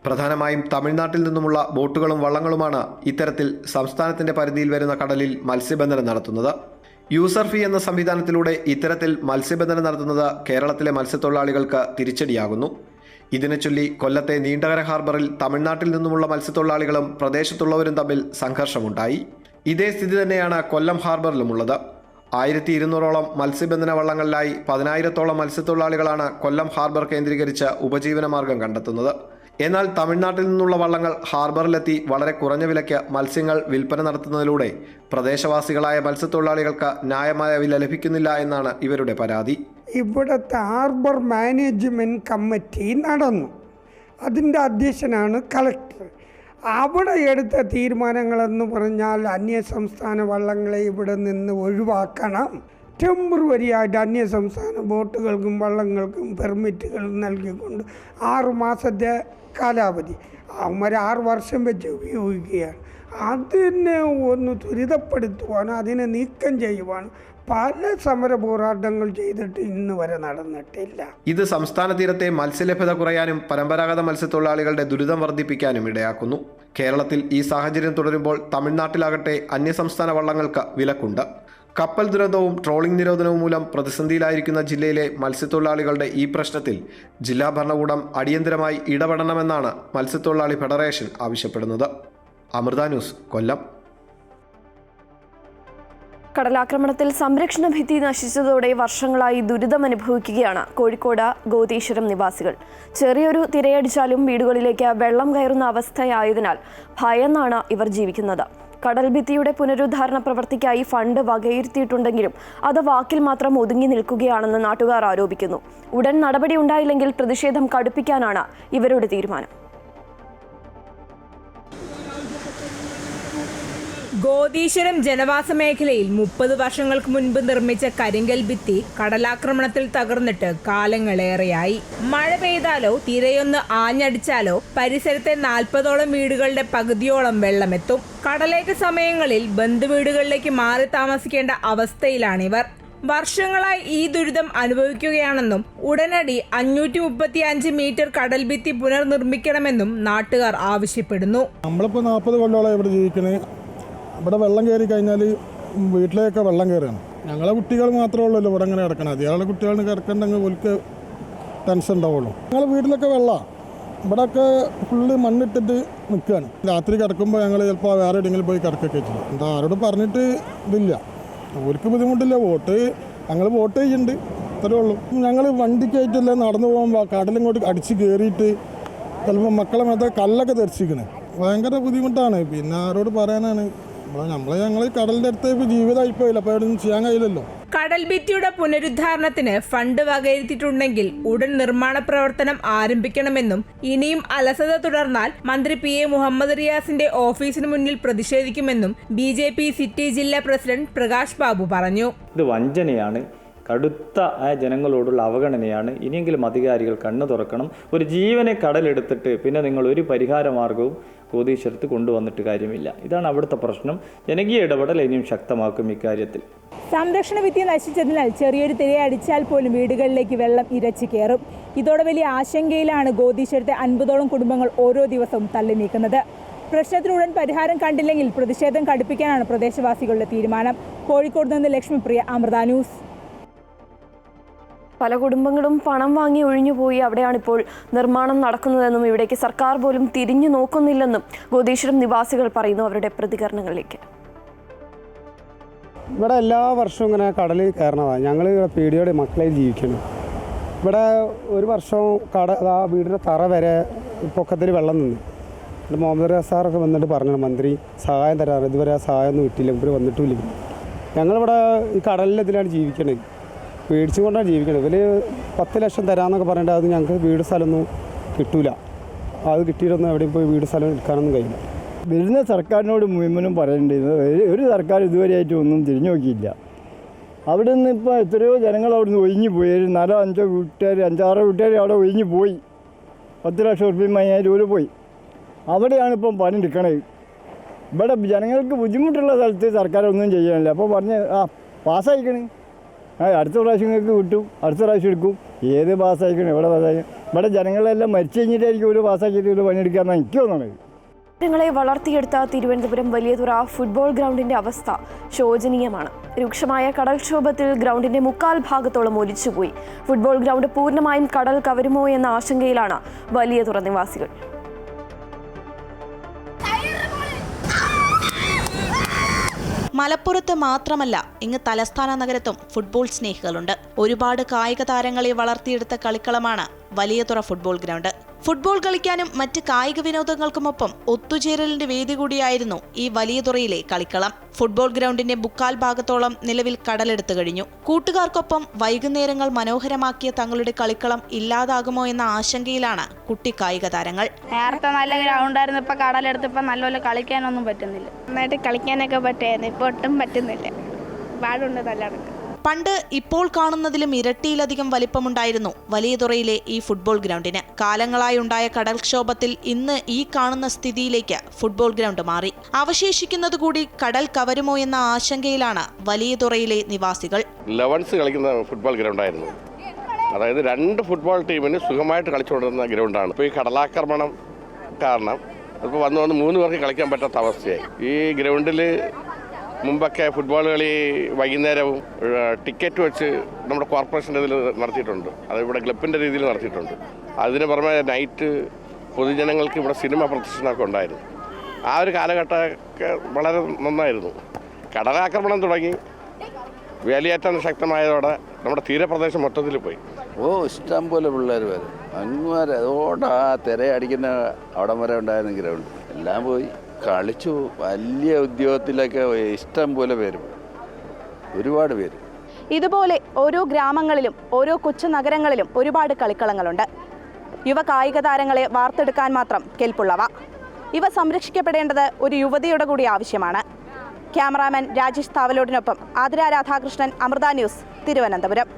[SPEAKER 6] പ്രധാനമായും തമിഴ്നാട്ടിൽ നിന്നുമുള്ള ബോട്ടുകളും വള്ളങ്ങളുമാണ് ഇത്തരത്തിൽ സംസ്ഥാനത്തിന്റെ പരിധിയിൽ വരുന്ന കടലിൽ മത്സ്യബന്ധനം നടത്തുന്നത്. യൂസർ ഫീ എന്ന സംവിധാനത്തിലൂടെ ഇത്തരത്തിൽ മത്സ്യബന്ധനം നടത്തുന്നത് കേരളത്തിലെ മത്സ്യത്തൊഴിലാളികൾക്ക് തിരിച്ചടിയാകുന്നു. ഇതിനെ ചൊല്ലി കൊല്ലത്തെ നീണ്ടകര ഹാർബറിൽ തമിഴ്നാട്ടിൽ നിന്നുമുള്ള മത്സ്യത്തൊഴിലാളികളും പ്രദേശത്തുള്ളവരും തമ്മിൽ സംഘർഷമുണ്ടായി. ഇതേ സ്ഥിതി തന്നെയാണ് കൊല്ലം ഹാർബറിലുമുള്ളത്. 1200ഓളം മത്സ്യബന്ധന വള്ളങ്ങളിലായി 10,000-ഓളം മത്സ്യത്തൊഴിലാളികളാണ് കൊല്ലം ഹാർബർ കേന്ദ്രീകരിച്ച് ഉപജീവനമാർഗം കണ്ടെത്തുന്നത്. എന്നാൽ തമിഴ്നാട്ടിൽ നിന്നുള്ള വള്ളങ്ങൾ ഹാർബറിലെത്തി വളരെ കുറഞ്ഞ വിലയ്ക്ക് മത്സ്യങ്ങൾ വിൽപ്പന നടത്തുന്നതിലൂടെ പ്രദേശവാസികളായ മത്സ്യത്തൊഴിലാളികൾക്ക് ന്യായമായ വില ലഭിക്കുന്നില്ല എന്നാണ് ഇവരുടെ പരാതി.
[SPEAKER 7] ഇവിടുത്തെ ഹാർബർ മാനേജ്മെൻറ്റ് കമ്മിറ്റി നടന്നു. അതിൻ്റെ അധ്യക്ഷനാണ് കളക്ടർ. അവിടെ എടുത്ത തീരുമാനങ്ങളെന്ന് പറഞ്ഞാൽ അന്യസംസ്ഥാന വള്ളങ്ങളെ ഇവിടെ നിന്ന് ഒഴിവാക്കണം. ടെമ്പററിയായിട്ട് അന്യസംസ്ഥാന ബോട്ടുകൾക്കും വള്ളങ്ങൾക്കും പെർമിറ്റുകൾ നൽകിക്കൊണ്ട് 6 മാസത്തെ കാലാവധി അവന്മാർ 6 വർഷം വെച്ച് ഉപയോഗിക്കുകയാണ്. അതിനെ ഒന്ന് ത്വരിതപ്പെടുത്തുവാനും അതിനെ നീക്കം ചെയ്യുവാനും പല സമര പോരാട്ടങ്ങൾ ചെയ്തിട്ട് ഇന്ന് വരെ നടന്നിട്ടില്ല.
[SPEAKER 6] ഇത് സംസ്ഥാന തീരത്തെ മത്സ്യലഭ്യത കുറയാനും പരമ്പരാഗത മത്സ്യത്തൊഴിലാളികളുടെ ദുരിതം വർദ്ധിപ്പിക്കാനും ഇടയാക്കുന്നു. കേരളത്തിൽ ഈ സാഹചര്യം തുടരുമ്പോൾ തമിഴ്നാട്ടിലാകട്ടെ അന്യസംസ്ഥാന വള്ളങ്ങൾക്ക് വിലക്കുണ്ട്. കപ്പൽ ദുരന്തവും ട്രോളിംഗ് നിരോധനവും മൂലം പ്രതിസന്ധിയിലായിരിക്കുന്ന ജില്ലയിലെ മത്സ്യത്തൊഴിലാളികളുടെ ഈ പ്രശ്നത്തിൽ ജില്ലാ ഭരണകൂടം അടിയന്തരമായി ഇടപെടണമെന്നാണ് മത്സ്യത്തൊഴിലാളി ഫെഡറേഷൻ ആവശ്യപ്പെടുന്നത്. അമൃത ന്യൂസ്, കൊല്ലം.
[SPEAKER 1] കടലാക്രമണത്തിൽ സംരക്ഷണ ഭിത്തി നശിച്ചതോടെ വർഷങ്ങളായി ദുരിതമനുഭവിക്കുകയാണ് കോഴിക്കോട് ഗോതീശ്വരം നിവാസികൾ. ചെറിയൊരു തിരയടിച്ചാലും വീടുകളിലേക്ക് വെള്ളം കയറുന്ന അവസ്ഥയായതിനാൽ ഭയന്നാണ് ഇവർ ജീവിക്കുന്നത്. കടൽ ഭിത്തിയുടെ പുനരുദ്ധാരണ പ്രവൃത്തിക്കായി ഫണ്ട് വകയിരുത്തിയിട്ടുണ്ടെങ്കിലും അത് വാക്കിൽ മാത്രം ഒതുങ്ങി നിൽക്കുകയാണെന്ന് നാട്ടുകാർ ആരോപിക്കുന്നു. ഉടൻ നടപടി ഉണ്ടായില്ലെങ്കിൽ പ്രതിഷേധം കടുപ്പിക്കാനാണ് ഇവരുടെ തീരുമാനം.
[SPEAKER 8] ഗോതീശ്വരം ജനവാസ മേഖലയിൽ 30 വർഷങ്ങൾക്ക് മുൻപ് നിർമ്മിച്ച കരിങ്കൽ ഭിത്തി കടലാക്രമണത്തിൽ തകർന്നിട്ട് കാലങ്ങളേറെയായി. മഴ പെയ്താലോ തിരയൊന്ന് ആഞ്ഞടിച്ചാലോ പരിസരത്തെ 40ഓളം വീടുകളുടെ പകുതിയോളം വെള്ളമെത്തും. കടലേറ്റ സമയങ്ങളിൽ ബന്ധുവീടുകളിലേക്ക് മാറി താമസിക്കേണ്ട അവസ്ഥയിലാണിവർ. വർഷങ്ങളായി ഈ ദുരിതം അനുഭവിക്കുകയാണെന്നും ഉടനടി 535 മീറ്റർ കടൽ ഭിത്തി പുനർനിർമ്മിക്കണമെന്നും നാട്ടുകാർ ആവശ്യപ്പെടുന്നു.
[SPEAKER 9] നമ്മളിപ്പോൾ 40 കൊല്ലത്തോളം ഇവിടെ ജീവിക്കണേ. ഇവിടെ വെള്ളം കയറി കഴിഞ്ഞാൽ വീട്ടിലേക്ക് വെള്ളം കയറുകയാണ്. ഞങ്ങളെ കുട്ടികൾ മാത്രമേ ഉള്ളൂ ഇവിടെ ഇങ്ങനെ കിടക്കണം. അതിയാളുടെ കുട്ടികളിന് കിടക്കണ്ടെങ്കിൽ ഒരിക്കൽ ടെൻഷൻ ഉണ്ടാവുള്ളൂ. ഞങ്ങളെ വീട്ടിലൊക്കെ വെള്ളം ഇവിടെയൊക്കെ ഫുള്ള് മണ്ണിട്ടിട്ട് നിൽക്കുകയാണ്. രാത്രി കിടക്കുമ്പോൾ ഞങ്ങൾ ചിലപ്പോൾ വേറെ എവിടെയെങ്കിലും പോയി കിടക്കുകയൊക്കെ ചെയ്യും. എന്താ ആരോട് പറഞ്ഞിട്ട് ഇതില്ല, അവർക്ക് ബുദ്ധിമുട്ടില്ല. ഞങ്ങൾ വോട്ട് ചെയ്യുന്നുണ്ട്, അത്രേ ഉള്ളൂ. ഞങ്ങൾ വണ്ടിക്കായിട്ടല്ലേ നടന്നു പോകുമ്പോൾ കടലിങ്ങോട്ട് അടിച്ച് കയറിയിട്ട് ചിലപ്പോൾ മക്കളെ മേത്തെ കല്ലൊക്കെ തെറിച്ചിരിക്കണേ. ഭയങ്കര ബുദ്ധിമുട്ടാണ്. പിന്നെ ആരോട് പറയാനാണ്, ഞങ്ങൾ കടലിൻ്റെ അടുത്തേക്ക് ജീവിതമായിപ്പോയില്ല, അപ്പോൾ അവിടെ ഒന്നും ചെയ്യാൻ കഴിയില്ലല്ലോ.
[SPEAKER 8] കടൽ ഭിത്തിയുടെ പുനരുദ്ധാരണത്തിന് ഫണ്ട് വകയിരുത്തിയിട്ടുണ്ടെങ്കിൽ ഉടൻ നിർമ്മാണ പ്രവർത്തനം ആരംഭിക്കണമെന്നും ഇനിയും അലസത തുടർന്നാൽ മന്ത്രി PA മുഹമ്മദ് റിയാസിന്റെ ഓഫീസിന് മുന്നിൽ പ്രതിഷേധിക്കുമെന്നും BJP സിറ്റി ജില്ലാ പ്രസിഡന്റ് പ്രകാശ് ബാബു പറഞ്ഞു.
[SPEAKER 10] ഇത് വഞ്ചനയാണ്, കടുത്ത ജനങ്ങളോടുള്ള അവഗണനയാണ്. ഇനിയെങ്കിലും അധികാരികൾ കണ്ണു തുറക്കണം. ഒരു ജീവനെ കടലെടുത്തിട്ട് പിന്നെ നിങ്ങൾ ഒരു പരിഹാര മാർഗവും കോതീശ്വരത്ത് കൊണ്ടുവന്നിട്ട് കാര്യമില്ല. ഇതാണ് അവിടുത്തെ പ്രശ്നം. ജനകീയ ഇടപെടൽ ഇനിയും ശക്തമാക്കും ഇക്കാര്യത്തിൽ.
[SPEAKER 8] സംരക്ഷണ ഭിത്തി നശിച്ചതിനാൽ ചെറിയൊരു തിരയടിച്ചാൽ പോലും വീടുകളിലേക്ക് വെള്ളം ഇരച്ചു കയറും. ഇതോടെ വലിയ ആശങ്കയിലാണ് ഗോതീശ്വരത്തെ 50ഓളം കുടുംബങ്ങൾ ഓരോ ദിവസവും തള്ളി നീക്കുന്നത്. പ്രശ്നത്തിനുടൻ പരിഹാരം കണ്ടില്ലെങ്കിൽ പ്രതിഷേധം കടുപ്പിക്കാനാണ് പ്രദേശവാസികളുടെ തീരുമാനം. കോഴിക്കോട് നിന്ന് ലക്ഷ്മിപ്രിയ, അമൃത ന്യൂസ്.
[SPEAKER 1] പല കുടുംബങ്ങളും പണം വാങ്ങി ഒഴിഞ്ഞുപോയി. അവിടെയാണിപ്പോൾ നിർമ്മാണം നടക്കുന്നതെന്നും ഇവിടേക്ക് സർക്കാർ പോലും തിരിഞ്ഞു നോക്കുന്നില്ലെന്നും ഗോതീശ്വരം നിവാസികൾ പറയുന്നു. അവരുടെ പ്രതികരണങ്ങളിലേക്ക്.
[SPEAKER 11] ഇവിടെ എല്ലാ വർഷവും ഇങ്ങനെ കടലിൽ കയറണതാണ്. ഞങ്ങൾ ഇവിടെ പേടിയോടെ മക്കളെ ജീവിക്കണം. ഇവിടെ ഒരു വർഷവും ആ വീടിൻ്റെ തറ വരെ പൊക്കത്തിൽ വെള്ളം നിന്ന്. മുഹമ്മദ് റിയാസ് സാറൊക്കെ വന്നിട്ട് പറഞ്ഞു മന്ത്രി സഹായം തരാറ്. ഇതുവരെ ആ സഹായമൊന്നും കിട്ടിയില്ല, ഇവർ വന്നിട്ടുമില്ല. ഞങ്ങളിവിടെ ഈ കടലിലെതിലാണ് ജീവിക്കണത്, പേടിച്ചുകൊണ്ടാണ് ജീവിക്കണത്. ഇവർ 10 ലക്ഷം തരാമെന്നൊക്കെ പറഞ്ഞിട്ട് അത് ഞങ്ങൾക്ക് വീട് സ്ഥലമൊന്നും കിട്ടൂല. അത് കിട്ടിയിട്ടൊന്നും എവിടെയും പോയി വീട് സ്ഥലം എടുക്കാനൊന്നും കഴിയില്ല.
[SPEAKER 12] വരുന്ന സർക്കാരിനോട് മുഴുവനും പറയേണ്ടത് ഒരു സർക്കാർ ഇതുവരെയായിട്ട് ഒന്നും തിരിഞ്ഞു നോക്കിയില്ല. അവിടെ നിന്ന് ഇപ്പോൾ എത്രയോ ജനങ്ങൾ അവിടെ നിന്ന് ഒഴിഞ്ഞു പോയി. 4-5 വീട്ടുകാർ 5-6 വീട്ടുകാർ അവിടെ ഒഴിഞ്ഞു പോയി. 10 ലക്ഷം ഉറുപ്പിക 50,000 പോയി. അവിടെയാണ് ഇപ്പം പണി എടുക്കണത്. ഇവിടെ ജനങ്ങൾക്ക് ബുദ്ധിമുട്ടുള്ള സ്ഥലത്ത് സർക്കാർ ഒന്നും ചെയ്യാനില്ല. അപ്പോൾ പറഞ്ഞ് പാസ്സായിക്കണേ, അടുത്ത പ്രാവശ്യങ്ങൾക്ക് കിട്ടും, അടുത്ത പ്രാവശ്യം എടുക്കും. ഏത് പാസ്സായിക്കണം, എവിടെ പാസ്സായിക്കണം? ഇവിടെ ജനങ്ങളെല്ലാം മരിച്ചു കഴിഞ്ഞിട്ടായിരിക്കും ഒരു പാസ്സാക്കിയിട്ട് ഒരു പണിയെടുക്കാമെന്നാണ് എനിക്ക് തോന്നുന്നത്.
[SPEAKER 1] ങ്ങളെ വളർത്തിയെടുത്ത തിരുവനന്തപുരം വലിയതുറ ഫുട്ബോൾ ഗ്രൗണ്ടിന്റെ അവസ്ഥ ശോചനീയമാണ്. രൂക്ഷമായ കടൽക്ഷോഭത്തിൽ ഗ്രൗണ്ടിന്റെ 3/4 ഭാഗത്തോളം ഒലിച്ചുപോയി. ഫുട്ബോൾ ഗ്രൗണ്ട് പൂർണ്ണമായും കടൽ കവരുമോ എന്ന ആശങ്കയിലാണ് വലിയതുറ നിവാസികൾ.
[SPEAKER 13] മലപ്പുറത്ത് മാത്രമല്ല, ഇങ്ങ് തലസ്ഥാന നഗരത്തും ഫുട്ബോൾ സ്നേഹികളുണ്ട്. ഒരുപാട് കായിക താരങ്ങളെ വളർത്തിയെടുത്ത കളിക്കളമാണ് വലിയതുറ ഫുട്ബോൾ ഗ്രൗണ്ട്. ഫുട്ബോൾ കളിക്കാനും മറ്റ് കായിക വിനോദങ്ങൾക്കുമൊപ്പം ഒത്തുചേരലിന്റെ വേദി കൂടിയായിരുന്നു ഈ വലിയതുറയിലെ കളിക്കളം. ഫുട്ബോൾ ഗ്രൗണ്ടിന്റെ 3/4 ഭാഗത്തോളം നിലവിൽ കടലെടുത്തു കഴിഞ്ഞു. കൂട്ടുകാർക്കൊപ്പം വൈകുന്നേരങ്ങൾ മനോഹരമാക്കിയ തങ്ങളുടെ കളിക്കളം ഇല്ലാതാകുമോ എന്ന ആശങ്കയിലാണ് കുട്ടി കായിക താരങ്ങൾ.
[SPEAKER 14] നേരത്തെ നല്ല ഗ്രൗണ്ടായിരുന്നു, ഇപ്പൊ കടലെടുത്തപ്പോ നല്ലപോലെ കളിക്കാനൊന്നും പറ്റുന്നില്ല. നന്നായിട്ട് കളിക്കാനൊക്കെ പറ്റുമായിരുന്നു, ഇപ്പൊ ഒട്ടും പറ്റുന്നില്ല. പാടുണ്ട് നല്ലതാണ്.
[SPEAKER 13] പണ്ട് ഇപ്പോൾ കാണുന്നതിലും ഇരട്ടിയിലധികം വലിപ്പമുണ്ടായിരുന്നു വലിയതുറയിലെ ഈ ഫുട്ബോൾ ഗ്രൗണ്ടിന്. കാലങ്ങളായുണ്ടായ കടൽക്ഷോഭത്തിൽ ഇന്ന് ഈ കാണുന്ന സ്ഥിതിയിലേക്ക് ഫുട്ബോൾ ഗ്രൗണ്ട് മാറി. അവശേഷിക്കുന്നത് കൂടി കടൽ കവരുമോ എന്ന ആശങ്കയിലാണ് വലിയതുറയിലെ നിവാസികൾ.
[SPEAKER 5] 11 കളിക്കുന്ന ഫുട്ബോൾ ഗ്രൗണ്ടായിരുന്നു. അതായത് 2 ഫുട്ബോൾ ടീമിന് സുഖമായിട്ട് കളിച്ചുകൊണ്ടിരുന്ന ഗ്രൗണ്ടാണ്. ഇപ്പോൾ ഈ കടലാക്രമണം കാരണം ഇപ്പോൾ വന്ന് 3 പേർക്ക് കളിക്കാൻ പറ്റാത്ത അവസ്ഥയായി. ഈ ഗ്രൗണ്ടിൽ മുമ്പൊക്കെ ഫുട്ബോൾ കളി വൈകുന്നേരവും ടിക്കറ്റ് വെച്ച് നമ്മുടെ കോർപ്പറേഷൻ്റെ ഇതിൽ നടത്തിയിട്ടുണ്ട്. അത് ഇവിടെ ക്ലബിൻ്റെ രീതിയിൽ നടത്തിയിട്ടുണ്ട്. അതിന് പുറമെ നൈറ്റ് പൊതുജനങ്ങൾക്ക് ഇവിടെ സിനിമ പ്രദർശനമൊക്കെ ഉണ്ടായിരുന്നു. ആ ഒരു കാലഘട്ടമൊക്കെ വളരെ നന്നായിരുന്നു. കടലാക്രമണം തുടങ്ങി വേലിയേറ്റം ശക്തമായതോടെ നമ്മുടെ തീരപ്രദേശം മൊത്തത്തിൽ പോയി.
[SPEAKER 15] ഇഷ്ടം പോലെ പിള്ളേർ വരും അങ്ങ് അതോടെ ആ തിരയടിക്കുന്ന അവിടം വരെ ഉണ്ടായിരുന്ന ഗ്രൗണ്ട് എല്ലാം പോയി. കളിച്ചു. വലിയ ഉദ്യോഗത്തിലൊക്കെ ഇഷ്ടം പോലെ പേര്, ഒരുപാട് പേര്.
[SPEAKER 14] ഇതുപോലെ ഓരോ ഗ്രാമങ്ങളിലും ഓരോ കൊച്ചു നഗരങ്ങളിലും ഒരുപാട് കളിക്കളങ്ങളുണ്ട്. യുവ കായിക താരങ്ങളെ വാർത്തെടുക്കാൻ മാത്രം കെൽപ്പുള്ളവ. ഇവ സംരക്ഷിക്കപ്പെടേണ്ടത് ഒരു യുവതിയുടെ കൂടി ആവശ്യമാണ്. ക്യാമറാമാൻ രാജേഷ് താവലോടിനൊപ്പം ആതിര രാധാകൃഷ്ണൻ, അമൃത ന്യൂസ്, തിരുവനന്തപുരം.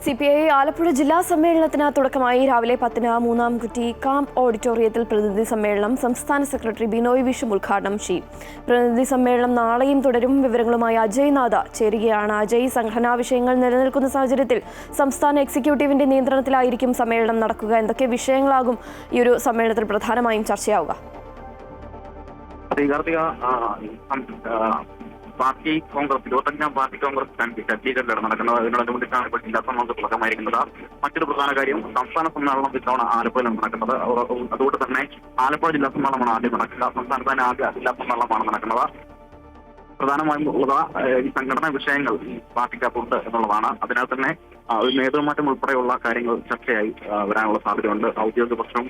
[SPEAKER 1] CPI ആലപ്പുഴ ജില്ലാ സമ്മേളനത്തിന് തുടക്കമായി. രാവിലെ 10-ന് മൂന്നാംകുറ്റി കാമ്പ് ഓഡിറ്റോറിയത്തിൽ പ്രതിനിധി സമ്മേളനം സംസ്ഥാന സെക്രട്ടറി ബിനോയ് വിശ്വം ഉദ്ഘാടനം ചെയ്യും. പ്രതിനിധി സമ്മേളനം നാളെയും തുടരും. വിവരങ്ങളുമായി അജയ് നാഥ ചേരുകയാണ്. അജയ്, സംഘടനാ വിഷയങ്ങൾ നിലനിൽക്കുന്ന സാഹചര്യത്തിൽ സംസ്ഥാന എക്സിക്യൂട്ടീവിന്റെ നിയന്ത്രണത്തിലായിരിക്കും സമ്മേളനം നടക്കുക. എന്തൊക്കെ വിഷയങ്ങളാകും ഈ ഒരു സമ്മേളനത്തിൽ പ്രധാനമായും ചർച്ചയാവുക?
[SPEAKER 16] പാർട്ടി കോൺഗ്രസ് 25ാം പാർട്ടി കോൺഗ്രസ് ഛത്തീസ്ഗഡിലാണ് നടക്കുന്നത്. അതിനോടനുബന്ധിച്ചാണ് ഇപ്പോൾ ജില്ലാ സമ്മേളനത്തിൽ തുടക്കമായിരിക്കുന്നത്. മറ്റൊരു പ്രധാന കാര്യം, സംസ്ഥാന സമ്മേളനം ഇത്തവണ ആലപ്പുഴയിലാണ് നടക്കുന്നത്. അതുകൊണ്ട് തന്നെ ആലപ്പുഴ ജില്ലാ സമ്മേളനമാണ് ആദ്യം നടക്കുക. സംസ്ഥാനത്ത് തന്നെ ആദ്യ ജില്ലാ സമ്മേളനമാണ് നടക്കുന്നത്. പ്രധാനമായും ഉള്ള ഈ സംഘടനാ വിഷയങ്ങൾ പാർട്ടിക്കകത്തുണ്ട് എന്നുള്ളതാണ്. അതിനാൽ തന്നെ ഒരു നേതൃമാറ്റം ഉൾപ്പെടെയുള്ള കാര്യങ്ങൾ ചർച്ചയായി വരാനുള്ള സാധ്യതയുണ്ട്. ഔദ്യോഗിക പക്ഷം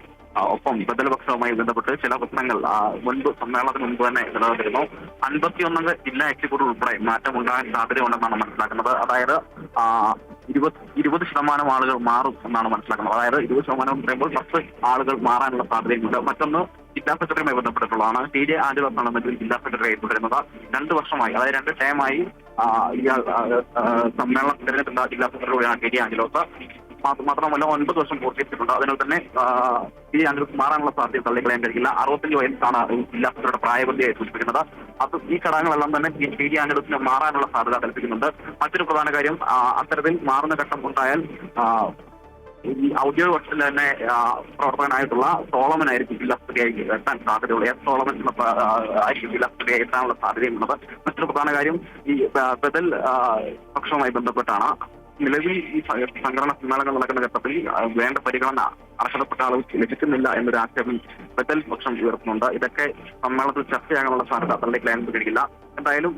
[SPEAKER 16] ഒപ്പം ബദൽപക്ഷവുമായി ബന്ധപ്പെട്ട് ചില പ്രശ്നങ്ങൾ സമ്മേളനത്തിന് മുൻപ് തന്നെ നിലനിന്നിരുന്നു. 51 ജില്ലാ എക്സിക്യൂട്ടീവ് ഉൾപ്പെടെ മാറ്റം ഉണ്ടാകാൻ സാധ്യതയുണ്ടെന്നാണ് മനസ്സിലാക്കുന്നത്. അതായത് 20% ആളുകൾ മാറും എന്നാണ് മനസ്സിലാക്കുന്നത്. അതായത് 20% പറയുമ്പോൾ 10 ആളുകൾ മാറാനുള്ള സാധ്യതയുണ്ട്. മറ്റൊന്ന് ജില്ലാ സെക്രട്ടറിയുമായി ബന്ധപ്പെട്ടിട്ടുള്ളതാണ്. TJ ആഞ്ചലോസ് ആണ് ജില്ലാ സെക്രട്ടറി തുടരുന്നത്. 2 വർഷമായി, അതായത് 2 ടൈമായി സമ്മേളനം തിരഞ്ഞെടുത്ത ജില്ലാ സെക്രട്ടറിയാണ് TJ ആഞ്ചലോസ്. മാത്രമല്ല 9 വർഷം പൂർത്തീകരിച്ചിട്ടുണ്ട്. അതിനാൽ തന്നെ TJ ആഞ്ചലോസ് മാറാനുള്ള സാധ്യത തള്ളിക്കളയാൻ കഴിയില്ല. 65 വയസ്സാണ് ജില്ലാ സെക്രട്ടറിയുടെ പ്രായപരിധിയായി സൂചിപ്പിക്കുന്നത്. അത് ഈ ഘടകങ്ങളെല്ലാം തന്നെ TJ ആഞ്ചലോസിന് മാറാനുള്ള സാധ്യത കൽപ്പിക്കുന്നുണ്ട്. മറ്റൊരു പ്രധാന കാര്യം, അത്തരത്തിൽ മാറുന്ന ഘട്ടം ഉണ്ടായാൽ ഈ ഔദ്യോഗിക പക്ഷത്തിൽ തന്നെ പ്രവർത്തകനായിട്ടുള്ള സോളമനായിരിക്കും ജില്ലാ സെക്രട്ടറിയായി എത്താൻ സാധ്യതയുള്ളത്. സോളമൻ ആയിരിക്കും ജില്ലാ സെക്രട്ടറിയായി എത്താനുള്ള സാധ്യതയുള്ളത്. മറ്റൊരു പ്രധാന കാര്യം, ഈ ബദൽ പക്ഷവുമായി ബന്ധപ്പെട്ടാണ്. നിലവിൽ ഈ സംഘടനാ സമ്മേളനങ്ങൾ നടക്കുന്ന ഘട്ടത്തിൽ വേണ്ട പരിഗണന അർഹതപ്പെട്ട ആളുകൾ ലഭിക്കുന്നില്ല എന്നൊരു ആക്ഷേപം ബദൽ പക്ഷം ഉയർത്തുന്നുണ്ട്. ഇതൊക്കെ സമ്മേളനത്തിൽ ചർച്ചയാകാനുള്ള സാധ്യത തള്ളിക്കളയാൻ കഴിയില്ല. എന്തായാലും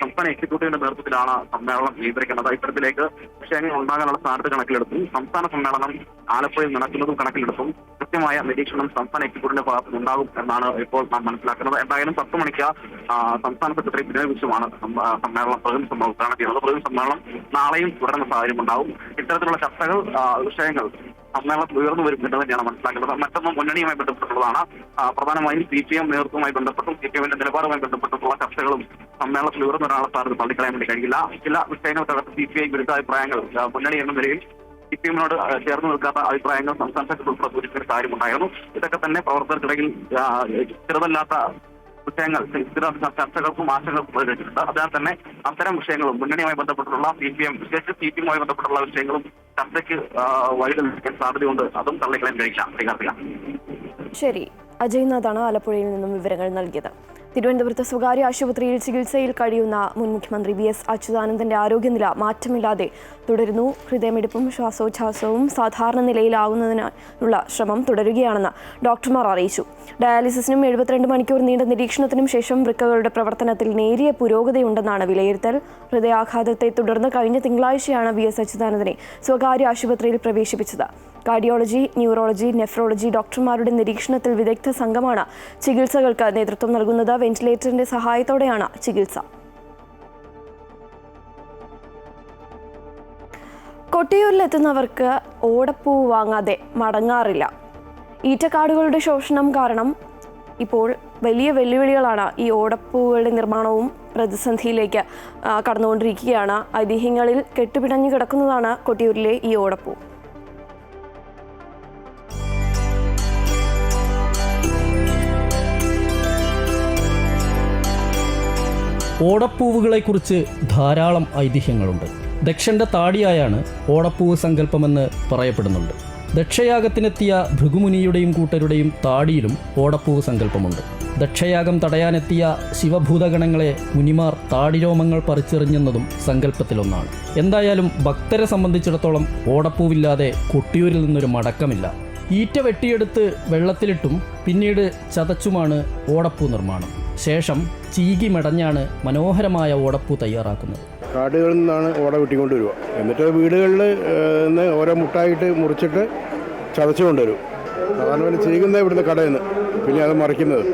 [SPEAKER 16] സംസ്ഥാന എക്സിക്യൂട്ടീവിന്റെ നേതൃത്വത്തിലാണ് സമ്മേളനം നിയന്ത്രിക്കുന്നത്. ഇത്തരത്തിലേക്ക് വിഷയങ്ങൾ ഉണ്ടാകാനുള്ള സാധ്യത കണക്കിലെടുത്തും സംസ്ഥാന സമ്മേളനം ആലപ്പുഴയിൽ നടക്കുന്നതും കണക്കിലെടുത്തും കൃത്യമായ നിരീക്ഷണം സംസ്ഥാന എക്സിക്യൂട്ടീവിന്റെ ഭാഗത്ത് ഉണ്ടാകും എന്നാണ് ഇപ്പോൾ നാം മനസ്സിലാക്കുന്നത്. എന്തായാലും 10 മണിക്ക് സംസ്ഥാന സെക്രട്ടറി ബിനോയ് വിശ്വമാണ് സമ്മേളനം പ്രതിനിധി ഉദ്ഘാടനം ചെയ്യുന്നത്. പ്രതിനിധി സമ്മേളനം നാളെയും തുടരുന്ന സാഹചര്യം ഉണ്ടാവും. ഇത്തരത്തിലുള്ള ചർച്ചകൾ വിഷയങ്ങൾ സമ്മേളനത്തിൽ ഉയർന്നു വരും എന്ന് തന്നെയാണ് മനസ്സിലാക്കുന്നത്. മറ്റൊന്നും മുന്നണിയുമായി ബന്ധപ്പെട്ടുള്ളതാണ്. പ്രധാനമായും CPM നേതൃത്വവുമായി ബന്ധപ്പെട്ടും CPMന്റെ നിലപാടുമായി ബന്ധപ്പെട്ടുള്ള ചർച്ചകളും സമ്മേളനത്തിൽ ഉയർന്നു വരാനുള്ള സാധ്യത തള്ളിക്കളയാൻ വേണ്ടി കഴിയില്ല. ചില വിഷയങ്ങൾക്കകത്ത് CPI വിരുദ്ധാഭിപ്രായങ്ങൾ മുന്നണി എന്ന നിലയിൽ CPMനോട് ചേർന്ന് നിൽക്കാത്ത അഭിപ്രായങ്ങൾ സംസ്ഥാന സെക്രട്ടറി ഉൾപ്പെടെ സൂചിപ്പിക്കുന്ന കാര്യമുണ്ടായിരുന്നു. ഇതൊക്കെ തന്നെ പ്രവർത്തകർക്കിടയിൽ ചെറുതല്ലാത്ത വിഷയങ്ങൾ ചർച്ചകൾക്കും ആശങ്കകൾക്കും പരിഗണിച്ചിട്ടുണ്ട്. അതിനാൽ തന്നെ അത്തരം വിഷയങ്ങളും മുന്നണിയുമായി ബന്ധപ്പെട്ടുള്ള വിശേഷിച്ച് CPMുമായി ബന്ധപ്പെട്ടുള്ള വിഷയങ്ങളും ചർച്ചയ്ക്ക് വഴി തെളിയിക്കാൻ സാധ്യതയുണ്ട്. അതും തള്ളിക്കളയാൻ കഴിയില്ല.
[SPEAKER 1] ശരി, അജയ്നാഥാണ് ആലപ്പുഴയിൽ നിന്നും വിവരങ്ങൾ നൽകിയത്. തിരുവനന്തപുരത്ത് സ്വകാര്യ ആശുപത്രിയിൽ ചികിത്സയിൽ കഴിയുന്ന മുൻ മുഖ്യമന്ത്രി VS അച്യുതാനന്ദന്റെ ആരോഗ്യനില മാറ്റമില്ലാതെ തുടരുന്നു. ഹൃദയമിടിപ്പും ശ്വാസോച്ഛ്വാസവും സാധാരണ നിലയിലാകുന്നതിനുള്ള ശ്രമം തുടരുകയാണെന്ന് ഡോക്ടർമാർ അറിയിച്ചു. ഡയാലിസിസിനും 72 മണിക്കൂർ നീണ്ട നിരീക്ഷണത്തിനും ശേഷം വൃക്കകളുടെ പ്രവർത്തനത്തിൽ നേരിയ പുരോഗതിയുണ്ടെന്നാണ് വിലയിരുത്തൽ. ഹൃദയാഘാതത്തെ തുടർന്ന് കഴിഞ്ഞ തിങ്കളാഴ്ചയാണ് VS അച്യുതാനന്ദനെ സ്വകാര്യ ആശുപത്രിയിൽ പ്രവേശിപ്പിച്ചത്. കാർഡിയോളജി, ന്യൂറോളജി, നെഫ്രോളജി ഡോക്ടർമാരുടെ നിരീക്ഷണത്തിൽ വിദഗ്ധ സംഘമാണ് ചികിത്സകൾക്ക് നേതൃത്വം നൽകുന്നത്. വെന്റിലേറ്ററിന്റെ സഹായത്തോടെയാണ് ചികിത്സ. കൊട്ടിയൂരിലെത്തുന്നവർക്ക് ഓടപ്പൂവ് വാങ്ങാതെ മടങ്ങാറില്ല. ഈറ്റക്കാടുകളുടെ ശോഷണം കാരണം ഇപ്പോൾ വലിയ വെല്ലുവിളികളാണ്. ഈ ഓടപ്പൂവുകളുടെ നിർമ്മാണവും പ്രതിസന്ധിയിലേക്ക് കടന്നുകൊണ്ടിരിക്കുകയാണ്. ഐതിഹ്യങ്ങളിൽ കെട്ടുപിടഞ്ഞു കിടക്കുന്നതാണ് കൊട്ടിയൂരിലെ ഈ ഓടപ്പൂ.
[SPEAKER 17] ഓടപ്പൂവുകളെക്കുറിച്ച് ധാരാളം ഐതിഹ്യങ്ങളുണ്ട്. ദക്ഷന്റെ താടിയായാണ് ഓടപ്പൂവ് സങ്കല്പമെന്ന് പറയപ്പെടുന്നുണ്ട്. ദക്ഷയാഗത്തിനെത്തിയ ഭൃഗുമുനിയുടെയും കൂട്ടരുടെയും താടിയിലും ഓടപ്പൂവ് സങ്കല്പമുണ്ട്. ദക്ഷയാഗം തടയാനെത്തിയ ശിവഭൂതഗണങ്ങളെ മുനിമാർ താടിരോമങ്ങൾ പറിച്ചെറിഞ്ഞെന്നതും സങ്കല്പത്തിലൊന്നാണ്. എന്തായാലും ഭക്തരെ സംബന്ധിച്ചിടത്തോളം ഓടപ്പൂവില്ലാതെ കൊട്ടിയൂരിൽ നിന്നൊരു മടക്കമില്ല. ഈറ്റ വെട്ടിയെടുത്ത് വെള്ളത്തിലിട്ടും പിന്നീട് ചതച്ചുമാണ് ഓടപ്പൂ നിർമ്മാണം. ശേഷം ചീകി മെടഞ്ഞാണ് മനോഹരമായ ഓടപ്പൂ തയ്യാറാക്കുന്നത്.
[SPEAKER 18] കാടുകളിൽ നിന്നാണ് ഓട വെട്ടിക്കൊണ്ടുവരിക. എന്നിട്ട് വീടുകളിൽ നിന്ന് ഓരോ മുട്ടായിട്ട് മുറിച്ചിട്ട് ചതച്ചു കൊണ്ടുവരും. സാധാരണ ചെയ്യുന്നത് ഇവിടുന്ന് കടയിൽ നിന്ന്, പിന്നെ അത് മറിക്കുന്നത്.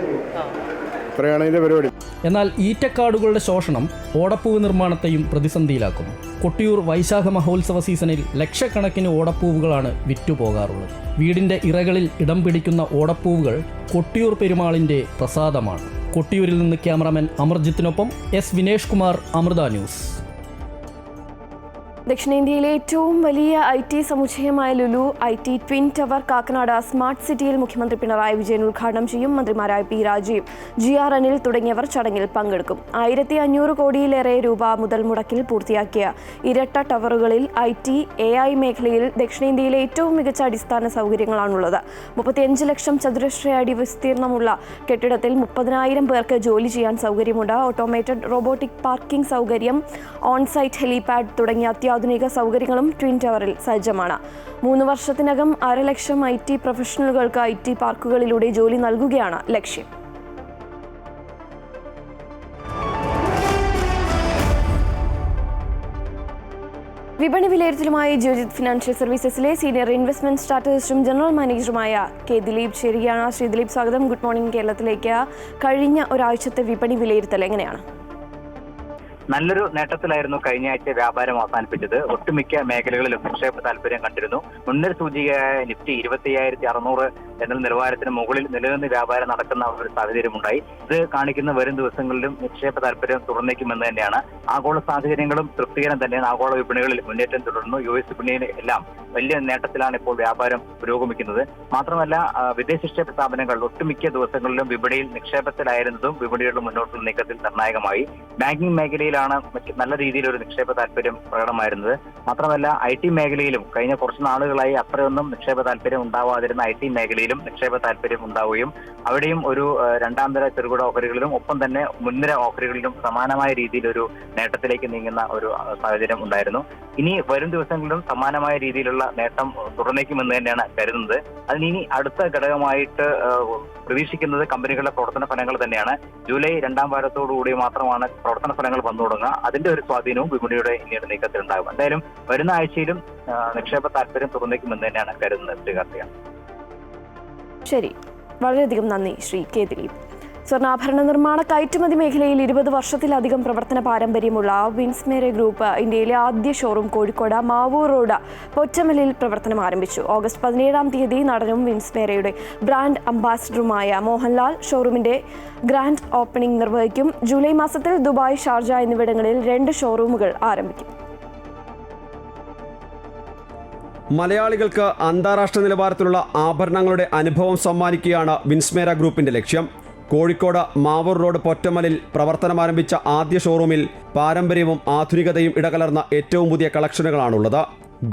[SPEAKER 18] ഇത്രയാണ് ഇതിൻ്റെ പരിപാടി.
[SPEAKER 17] എന്നാൽ ഈറ്റക്കാടുകളുടെ ശോഷണം ഓടപ്പൂവ് നിർമ്മാണത്തെയും പ്രതിസന്ധിയിലാക്കുന്നു. കൊട്ടിയൂർ വൈശാഖ മഹോത്സവ സീസണിൽ ലക്ഷക്കണക്കിന് ഓടപ്പൂവുകളാണ് വിറ്റുപോകാറുള്ളത്. വീടിൻ്റെ ഇറകളിൽ ഇടം പിടിക്കുന്ന ഓടപ്പൂവുകൾ കൊട്ടിയൂർ പെരുമാളിൻ്റെ പ്രസാദമാണ്. കൊട്ടിയൂരിൽ നിന്ന് ക്യാമറാമാൻ അമർജിത്തിനൊപ്പം എസ് വിനേഷ് കുമാർ, അമൃത ന്യൂസ്.
[SPEAKER 1] ദക്ഷിണേന്ത്യയിലെ ഏറ്റവും വലിയ IT സമുച്ചയമായ Lulu IT twin tower Kakkanad smart സിറ്റിയിൽ മുഖ്യമന്ത്രി പിണറായി വിജയൻ ഉദ്ഘാടനം ചെയ്യും. മന്ത്രിമാരായ P രാജീവ്, GR അനിൽ തുടങ്ങിയവർ ചടങ്ങിൽ പങ്കെടുക്കും. 1500 കോടിയിലേറെ രൂപ മുതൽ മുടക്കിൽ പൂർത്തിയാക്കിയ ഇരട്ട ടവറുകളിൽ IT, AI മേഖലയിൽ ദക്ഷിണേന്ത്യയിലെ ഏറ്റവും മികച്ച അടിസ്ഥാന സൗകര്യങ്ങളാണുള്ളത്. 35 ലക്ഷം ചതുരശ്ര അടി വിസ്തീർണമുള്ള കെട്ടിടത്തിൽ 30,000 പേർക്ക് ജോലി ചെയ്യാൻ സൗകര്യമുണ്ട്. ഓട്ടോമേറ്റഡ് റോബോട്ടിക് പാർക്കിംഗ് സൗകര്യം, ഓൺസൈറ്റ് ഹെലിപാഡ് തുടങ്ങിയ അത്യാധുനിക സൗകര്യങ്ങളും ട്വിൻ ടവറിൽ സജ്ജമാണ്. 3 വർഷത്തിനകം 1.5 ലക്ഷം IT പ്രൊഫഷണലുകൾക്ക് IT പാർക്കുകളിലൂടെ ജോലി നൽകുകയാണ് ലക്ഷ്യം. വിപണി വിലയിരുത്തലുമായി ജിയോജിത് ഫിനാൻഷ്യൽ സർവീസസിലെ സീനിയർ ഇൻവെസ്റ്റ്മെന്റ് സ്ട്രാറ്റജിസ്റ്റും ജനറൽ മാനേജറുമായ കെ ദിലീപ് ചേരുകയാണ്. ശ്രീ ദിലീപ്, സ്വാഗതം. Good morning. കേരളത്തിലേക്ക് കഴിഞ്ഞ ഒരാഴ്ചത്തെ വിപണി വിലയിരുത്തൽ എങ്ങനെയാണ്?
[SPEAKER 19] നല്ലൊരു നേട്ടത്തിലായിരുന്നു കഴിഞ്ഞ ആഴ്ച വ്യാപാരം അവസാനിപ്പിച്ചത്. ഒട്ടുമിക്ക മേഖലകളിലും നിക്ഷേപ താല്പര്യം കണ്ടിരുന്നു. മുൻനിര സൂചികയായ നിഫ്റ്റി 25,600 എന്ന നിലവാരത്തിന് മുകളിൽ നിലനിന്ന് വ്യാപാരം നടക്കുന്ന ഒരു സാഹചര്യമുണ്ടായി. ഇത് കാണിക്കുന്ന വരും ദിവസങ്ങളിലും നിക്ഷേപ താല്പര്യം തുറന്നേക്കുമെന്ന് തന്നെയാണ്. ആഗോള സാഹചര്യങ്ങളും തൃപ്തികരം തന്നെയാണ്. ആഗോള വിപണികളിൽ മുന്നേറ്റം തുടരുന്നു. US വിപണിയിൽ എല്ലാം വലിയ നേട്ടത്തിലാണ് ഇപ്പോൾ വ്യാപാരം പുരോഗമിക്കുന്നത്. മാത്രമല്ല, വിദേശ നിക്ഷേപ സ്ഥാപനങ്ങൾ ഒട്ടുമിക്ക ദിവസങ്ങളിലും വിപണിയിൽ നിക്ഷേപത്തിലായിരുന്നതും വിപണിയുടെ മുന്നോട്ടുള്ള നീക്കത്തിൽ നിർണായകമായി. ബാങ്കിംഗ് മേഖലയിലാണ് നല്ല രീതിയിലൊരു നിക്ഷേപ താല്പര്യം പ്രകടമായിരുന്നത്. മാത്രമല്ല, IT മേഖലയിലും കഴിഞ്ഞ കുറച്ച് നാളുകളായി അത്രയൊന്നും നിക്ഷേപ താല്പര്യം ഉണ്ടാവാതിരുന്ന IT മേഖലയിലും നിക്ഷേപ താല്പര്യം ഉണ്ടാവുകയും അവിടെയും ഒരു രണ്ടാം തര ചെറുകിട ഓഹരികളിലും ഒപ്പം തന്നെ മുൻനിര ഓഹരികളിലും സമാനമായ രീതിയിലൊരു നേട്ടത്തിലേക്ക് നീങ്ങുന്ന ഒരു സാഹചര്യം ഉണ്ടായിരുന്നു. ഇനി വരും ദിവസങ്ങളിലും സമാനമായ രീതിയിലുള്ള നേട്ടം തുടർന്നേക്കുമെന്ന് തന്നെയാണ് കരുതുന്നത്. അതിനി അടുത്ത ഘടകമായിട്ട് പ്രതീക്ഷിക്കുന്നത് കമ്പനികളുടെ പ്രവർത്തന ഫലങ്ങൾ തന്നെയാണ്. ജൂലൈ 2ാം വാരത്തോടുകൂടി മാത്രമാണ് പ്രവർത്തന ഫലങ്ങൾ വന്നു തുടങ്ങുക. അതിന്റെ ഒരു സ്വാധീനവും വിപണിയുടെ ഇനിയുടെ നീക്കത്തിൽ ഉണ്ടാകും. എന്തായാലും വരുന്ന ആഴ്ചയിലും നിക്ഷേപ താല്പര്യം തുറന്നേക്കുമെന്ന് തന്നെയാണ് കരുതുന്നത്. ശ്രീ കാർത്തിക.
[SPEAKER 1] ശരി, വളരെയധികം നന്ദി ശ്രീ കെ ദിലീപ്. സ്വർണ്ണാഭരണ നിർമ്മാണ കയറ്റുമതി മേഖലയിൽ 20 വർഷത്തിലധികം പ്രവർത്തന പാരമ്പര്യമുള്ള വിൻസ്മേര ഗ്രൂപ്പ് ഇന്ത്യയിലെ ആദ്യ ഷോറൂം കോഴിക്കോട് മാവൂർ റോഡ് പൊറ്റമലിൽ പ്രവർത്തനം ആരംഭിച്ചു. ഓഗസ്റ്റ് 17-ാം തീയതി നടനും വിൻസ്മേരയുടെ ബ്രാൻഡ് അംബാസിഡറുമായ മോഹൻലാൽ ഷോറൂമിന്റെ ഗ്രാൻഡ് ഓപ്പണിംഗ് നിർവഹിക്കും. ജൂലൈ മാസത്തിൽ ദുബായ്, ഷാർജ എന്നിവിടങ്ങളിൽ 2 ഷോറൂമുകൾ ആരംഭിക്കും.
[SPEAKER 20] മലയാളികൾക്ക് അന്താരാഷ്ട്ര നിലവാരത്തിലുള്ള ആഭരണങ്ങളുടെ അനുഭവം സമ്മാനിക്കുകയാണ് വിൻസ്മേര ഗ്രൂപ്പിന്റെ ലക്ഷ്യം. കോഴിക്കോട് മാവൂർ റോഡ് പൊറ്റമലിൽ പ്രവർത്തനമാരംഭിച്ച ആദ്യ ഷോറൂമിൽ പാരമ്പര്യവും ആധുനികതയും ഇടകലർന്ന ഏറ്റവും പുതിയ കളക്ഷനുകളാണുള്ളത്.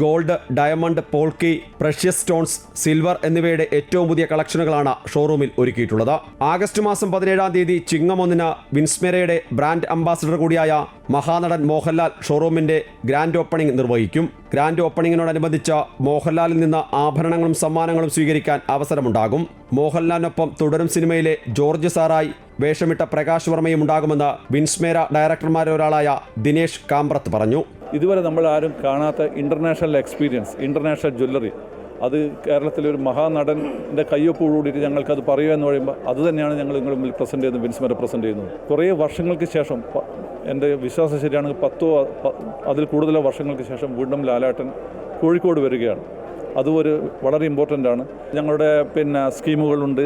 [SPEAKER 20] Gold, diamond, polki, precious stones, silver എന്നിവയുടെ ഏറ്റവും പുതിയ കളക്ഷനുകളാണ് ഷോറൂമിൽ ഒരുക്കിയിട്ടുള്ളത്. ആഗസ്റ്റ് മാസം 17-ാം തീയതി ചിങ്ങം 1-ന് വിൻസ്മേരയുടെ ബ്രാൻഡ് അംബാസിഡർ കൂടിയായ മഹാനടൻ മോഹൻലാൽ ഷോറൂമിന്റെ ഗ്രാൻഡ് ഓപ്പണിംഗ് നിർവഹിക്കും. ഗ്രാൻഡ് ഓപ്പണിംഗിനോടനുബന്ധിച്ച് മോഹൻലാലിൽ നിന്ന് ആഭരണങ്ങളും സമ്മാനങ്ങളും സ്വീകരിക്കാൻ അവസരമുണ്ടാകും. മോഹൻലാലിനൊപ്പം തുടരും സിനിമയിലെ ജോർജ് സാറായി വേഷമിട്ട പ്രകാശ് വർമ്മയും ഉണ്ടാകുമെന്ന് വിൻസ്മേര ഡയറക്ടർമാരിൽ ഒരാളായ ദിനേശ് കാമ്പ്രത്ത് പറഞ്ഞു.
[SPEAKER 21] ഇതുവരെ നമ്മൾ ആരും കാണാത്ത ഇൻ്റർനാഷണൽ എക്സ്പീരിയൻസ്, ഇൻ്റർനാഷണൽ ജ്വല്ലറി, അത് കേരളത്തിലെ ഒരു മഹാനടൻ്റെ കയ്യൊപ്പോടുകൂടിയിട്ട് ഞങ്ങൾക്കത് പറയുക എന്ന് പറയുമ്പോൾ അത് തന്നെയാണ് ഞങ്ങൾ നിങ്ങളുടെ മുമ്പിൽ പ്രസൻറ്റ് ചെയ്യുന്നത്, വിൻസ്മേര പ്രസൻറ്റ് ചെയ്യുന്നത്. കുറേ വർഷങ്ങൾക്ക് ശേഷം, എൻ്റെ വിശ്വാസം ശരിയാണെങ്കിൽ 10 അതിൽ കൂടുതലോ വർഷങ്ങൾക്ക് ശേഷം വീണ്ടും ലാലേട്ടൻ കോഴിക്കോട് വരികയാണ്. അതും വളരെ ഇമ്പോർട്ടൻ്റ് ആണ്. ഞങ്ങളുടെ സ്കീമുകളുണ്ട്,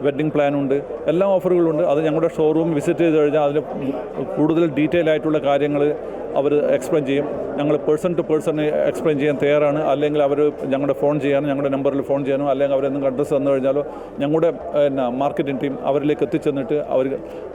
[SPEAKER 21] വെഡ്ഡിംഗ് പ്ലാനുണ്ട്, എല്ലാ ഓഫറുകളുണ്ട്. അത് ഞങ്ങളുടെ ഷോറൂം വിസിറ്റ് ചെയ്ത് കഴിഞ്ഞാൽ അതിൽ കൂടുതൽ ഡീറ്റെയിൽ ആയിട്ടുള്ള കാര്യങ്ങൾ അവർ എക്സ്പ്ലെയിൻ ചെയ്യും. ഞങ്ങൾ പേഴ്സൺ ടു പേഴ്സൺ എക്സ്പ്ലെയിൻ ചെയ്യാൻ തയ്യാറാണ്. അല്ലെങ്കിൽ അവർ ഞങ്ങളുടെ ഫോൺ ചെയ്യാനോ, ഞങ്ങളുടെ നമ്പറിൽ ഫോൺ ചെയ്യാനോ, അല്ലെങ്കിൽ അവരെന്തെങ്കിലും അഡ്രസ്സ് തന്നു കഴിഞ്ഞാലോ ഞങ്ങളുടെ മാർക്കറ്റിംഗ് ടീം അവരിലേക്ക് എത്തിച്ചെന്നിട്ട് അവർ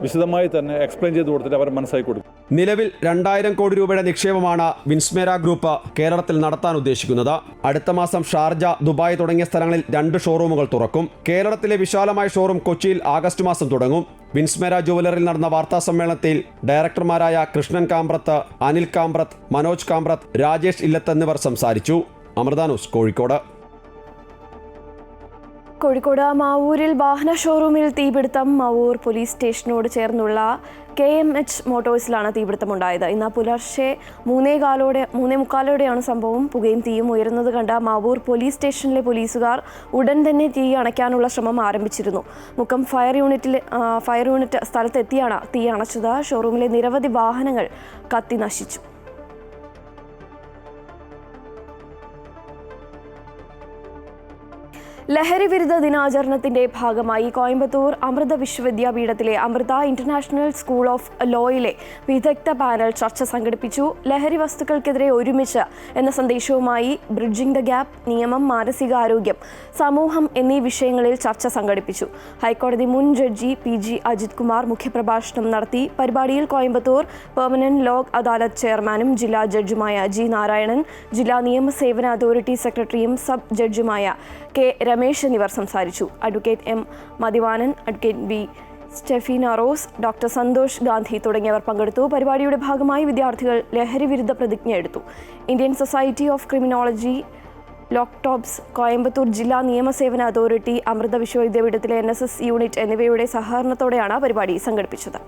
[SPEAKER 21] വിശദമായി തന്നെ എക്സ്പ്ലെയിൻ ചെയ്ത് കൊടുത്തിട്ട് അവരെ മനസ്സിലാക്കി കൊടുക്കും.
[SPEAKER 20] നിലവിൽ 2000 കോടി രൂപയുടെ നിക്ഷേപമാണ് വിൻസ്മേര ഗ്രൂപ്പ് കേരളത്തിൽ നടത്താൻ ഉദ്ദേശിക്കുന്നത്. അടുത്ത മാസം ഷാർജ, ദുബായ് തുടങ്ങിയ സ്ഥലങ്ങളിൽ 2 ഷോറൂമുകൾ തുറക്കും. കേരളത്തിലെ വിശാലമായ ഷോറൂം കൊച്ചിയിൽ ആഗസ്റ്റ് മാസം തുടങ്ങും. വിൻസ്മേര ജുവലറിൽ നടന്ന വാർത്താ സമ്മേളനത്തിൽ ഡയറക്ടർമാരായ കൃഷ്ണൻ കാമ്പ്രത്ത്, അനിൽ കാമ്പ്രത്ത്, മനോജ് കാമ്പ്രത്ത്, രാജേഷ് ഇല്ലത്ത് എന്നിവർ സംസാരിച്ചു. അമൃത ന്യൂസ്, കോഴിക്കോട്.
[SPEAKER 1] കോഴിക്കോട് മാവൂരിൽ വാഹന ഷോറൂമിൽ തീപിടുത്തം. മാവൂർ പോലീസ് സ്റ്റേഷനോട് ചേർന്നുള്ള KMH മോട്ടോഴ്സിലാണ് തീപിടുത്തമുണ്ടായത്. ഇന്ന് പുലർച്ചെ 3:45-ഓടെയാണ് സംഭവം. പുകയും തീയും ഉയരുന്നത് കണ്ട മാവൂർ പോലീസ് സ്റ്റേഷനിലെ പോലീസുകാർ ഉടൻ തന്നെ തീ അണയ്ക്കാനുള്ള ശ്രമം ആരംഭിച്ചിരുന്നു. മുക്കം ഫയർ യൂണിറ്റ് സ്ഥലത്തെത്തിയാണ് തീ അണച്ചത്. ഷോറൂമിലെ നിരവധി വാഹനങ്ങൾ കത്തി നശിച്ചു. ലഹരി വിരുദ്ധ ദിനാചരണത്തിന്റെ ഭാഗമായി കോയമ്പത്തൂർ അമൃത വിശ്വവിദ്യാപീഠത്തിലെ അമൃത ഇന്റർനാഷണൽ സ്കൂൾ ഓഫ് ലോയിലെ വിദഗ്ധ പാനൽ ചർച്ച സംഘടിപ്പിച്ചു. ലഹരി വസ്തുക്കൾക്കെതിരെ ഒരുമിച്ച് എന്ന സന്ദേശവുമായി ബ്രിഡ്ജിംഗ് ദ ഗ്യാപ്പ്, നിയമം, മാനസികാരോഗ്യം, സമൂഹം എന്നീ വിഷയങ്ങളിൽ ചർച്ച സംഘടിപ്പിച്ചു. ഹൈക്കോടതി മുൻ ജഡ്ജി PG അജിത് കുമാർ മുഖ്യപ്രഭാഷണം നടത്തി. പരിപാടിയിൽ കോയമ്പത്തൂർ പെർമനന്റ് ലോ അദാലത്ത് ചെയർമാനും ജില്ലാ ജഡ്ജുമായ G നാരായണൻ, ജില്ലാ നിയമസേവന അതോറിറ്റി സെക്രട്ടറിയും സബ് ജഡ്ജുമായ K രമേശ് എന്നിവർ സംസാരിച്ചു. Advocate M Mathivanan, advocate B Stefina Rose, doctor Santhosh Gandhi തുടങ്ങിയവർ പങ്കെടുത്തു. പരിപാടിയുടെ ഭാഗമായി വിദ്യാർത്ഥികൾ ലഹരി വിരുദ്ധ പ്രതിജ്ഞ എടുത്തു. ഇന്ത്യൻ സൊസൈറ്റി ഓഫ് ക്രിമിനോളജി, ലോക്ടോപ്സ്, കോയമ്പത്തൂർ ജില്ലാ നിയമസേവന അതോറിറ്റി, അമൃത വിശ്വവിദ്യാപീഠത്തിലെ NSS യൂണിറ്റ് എന്നിവയുടെ സഹകരണത്തോടെയാണ് പരിപാടി സംഘടിപ്പിച്ചത്.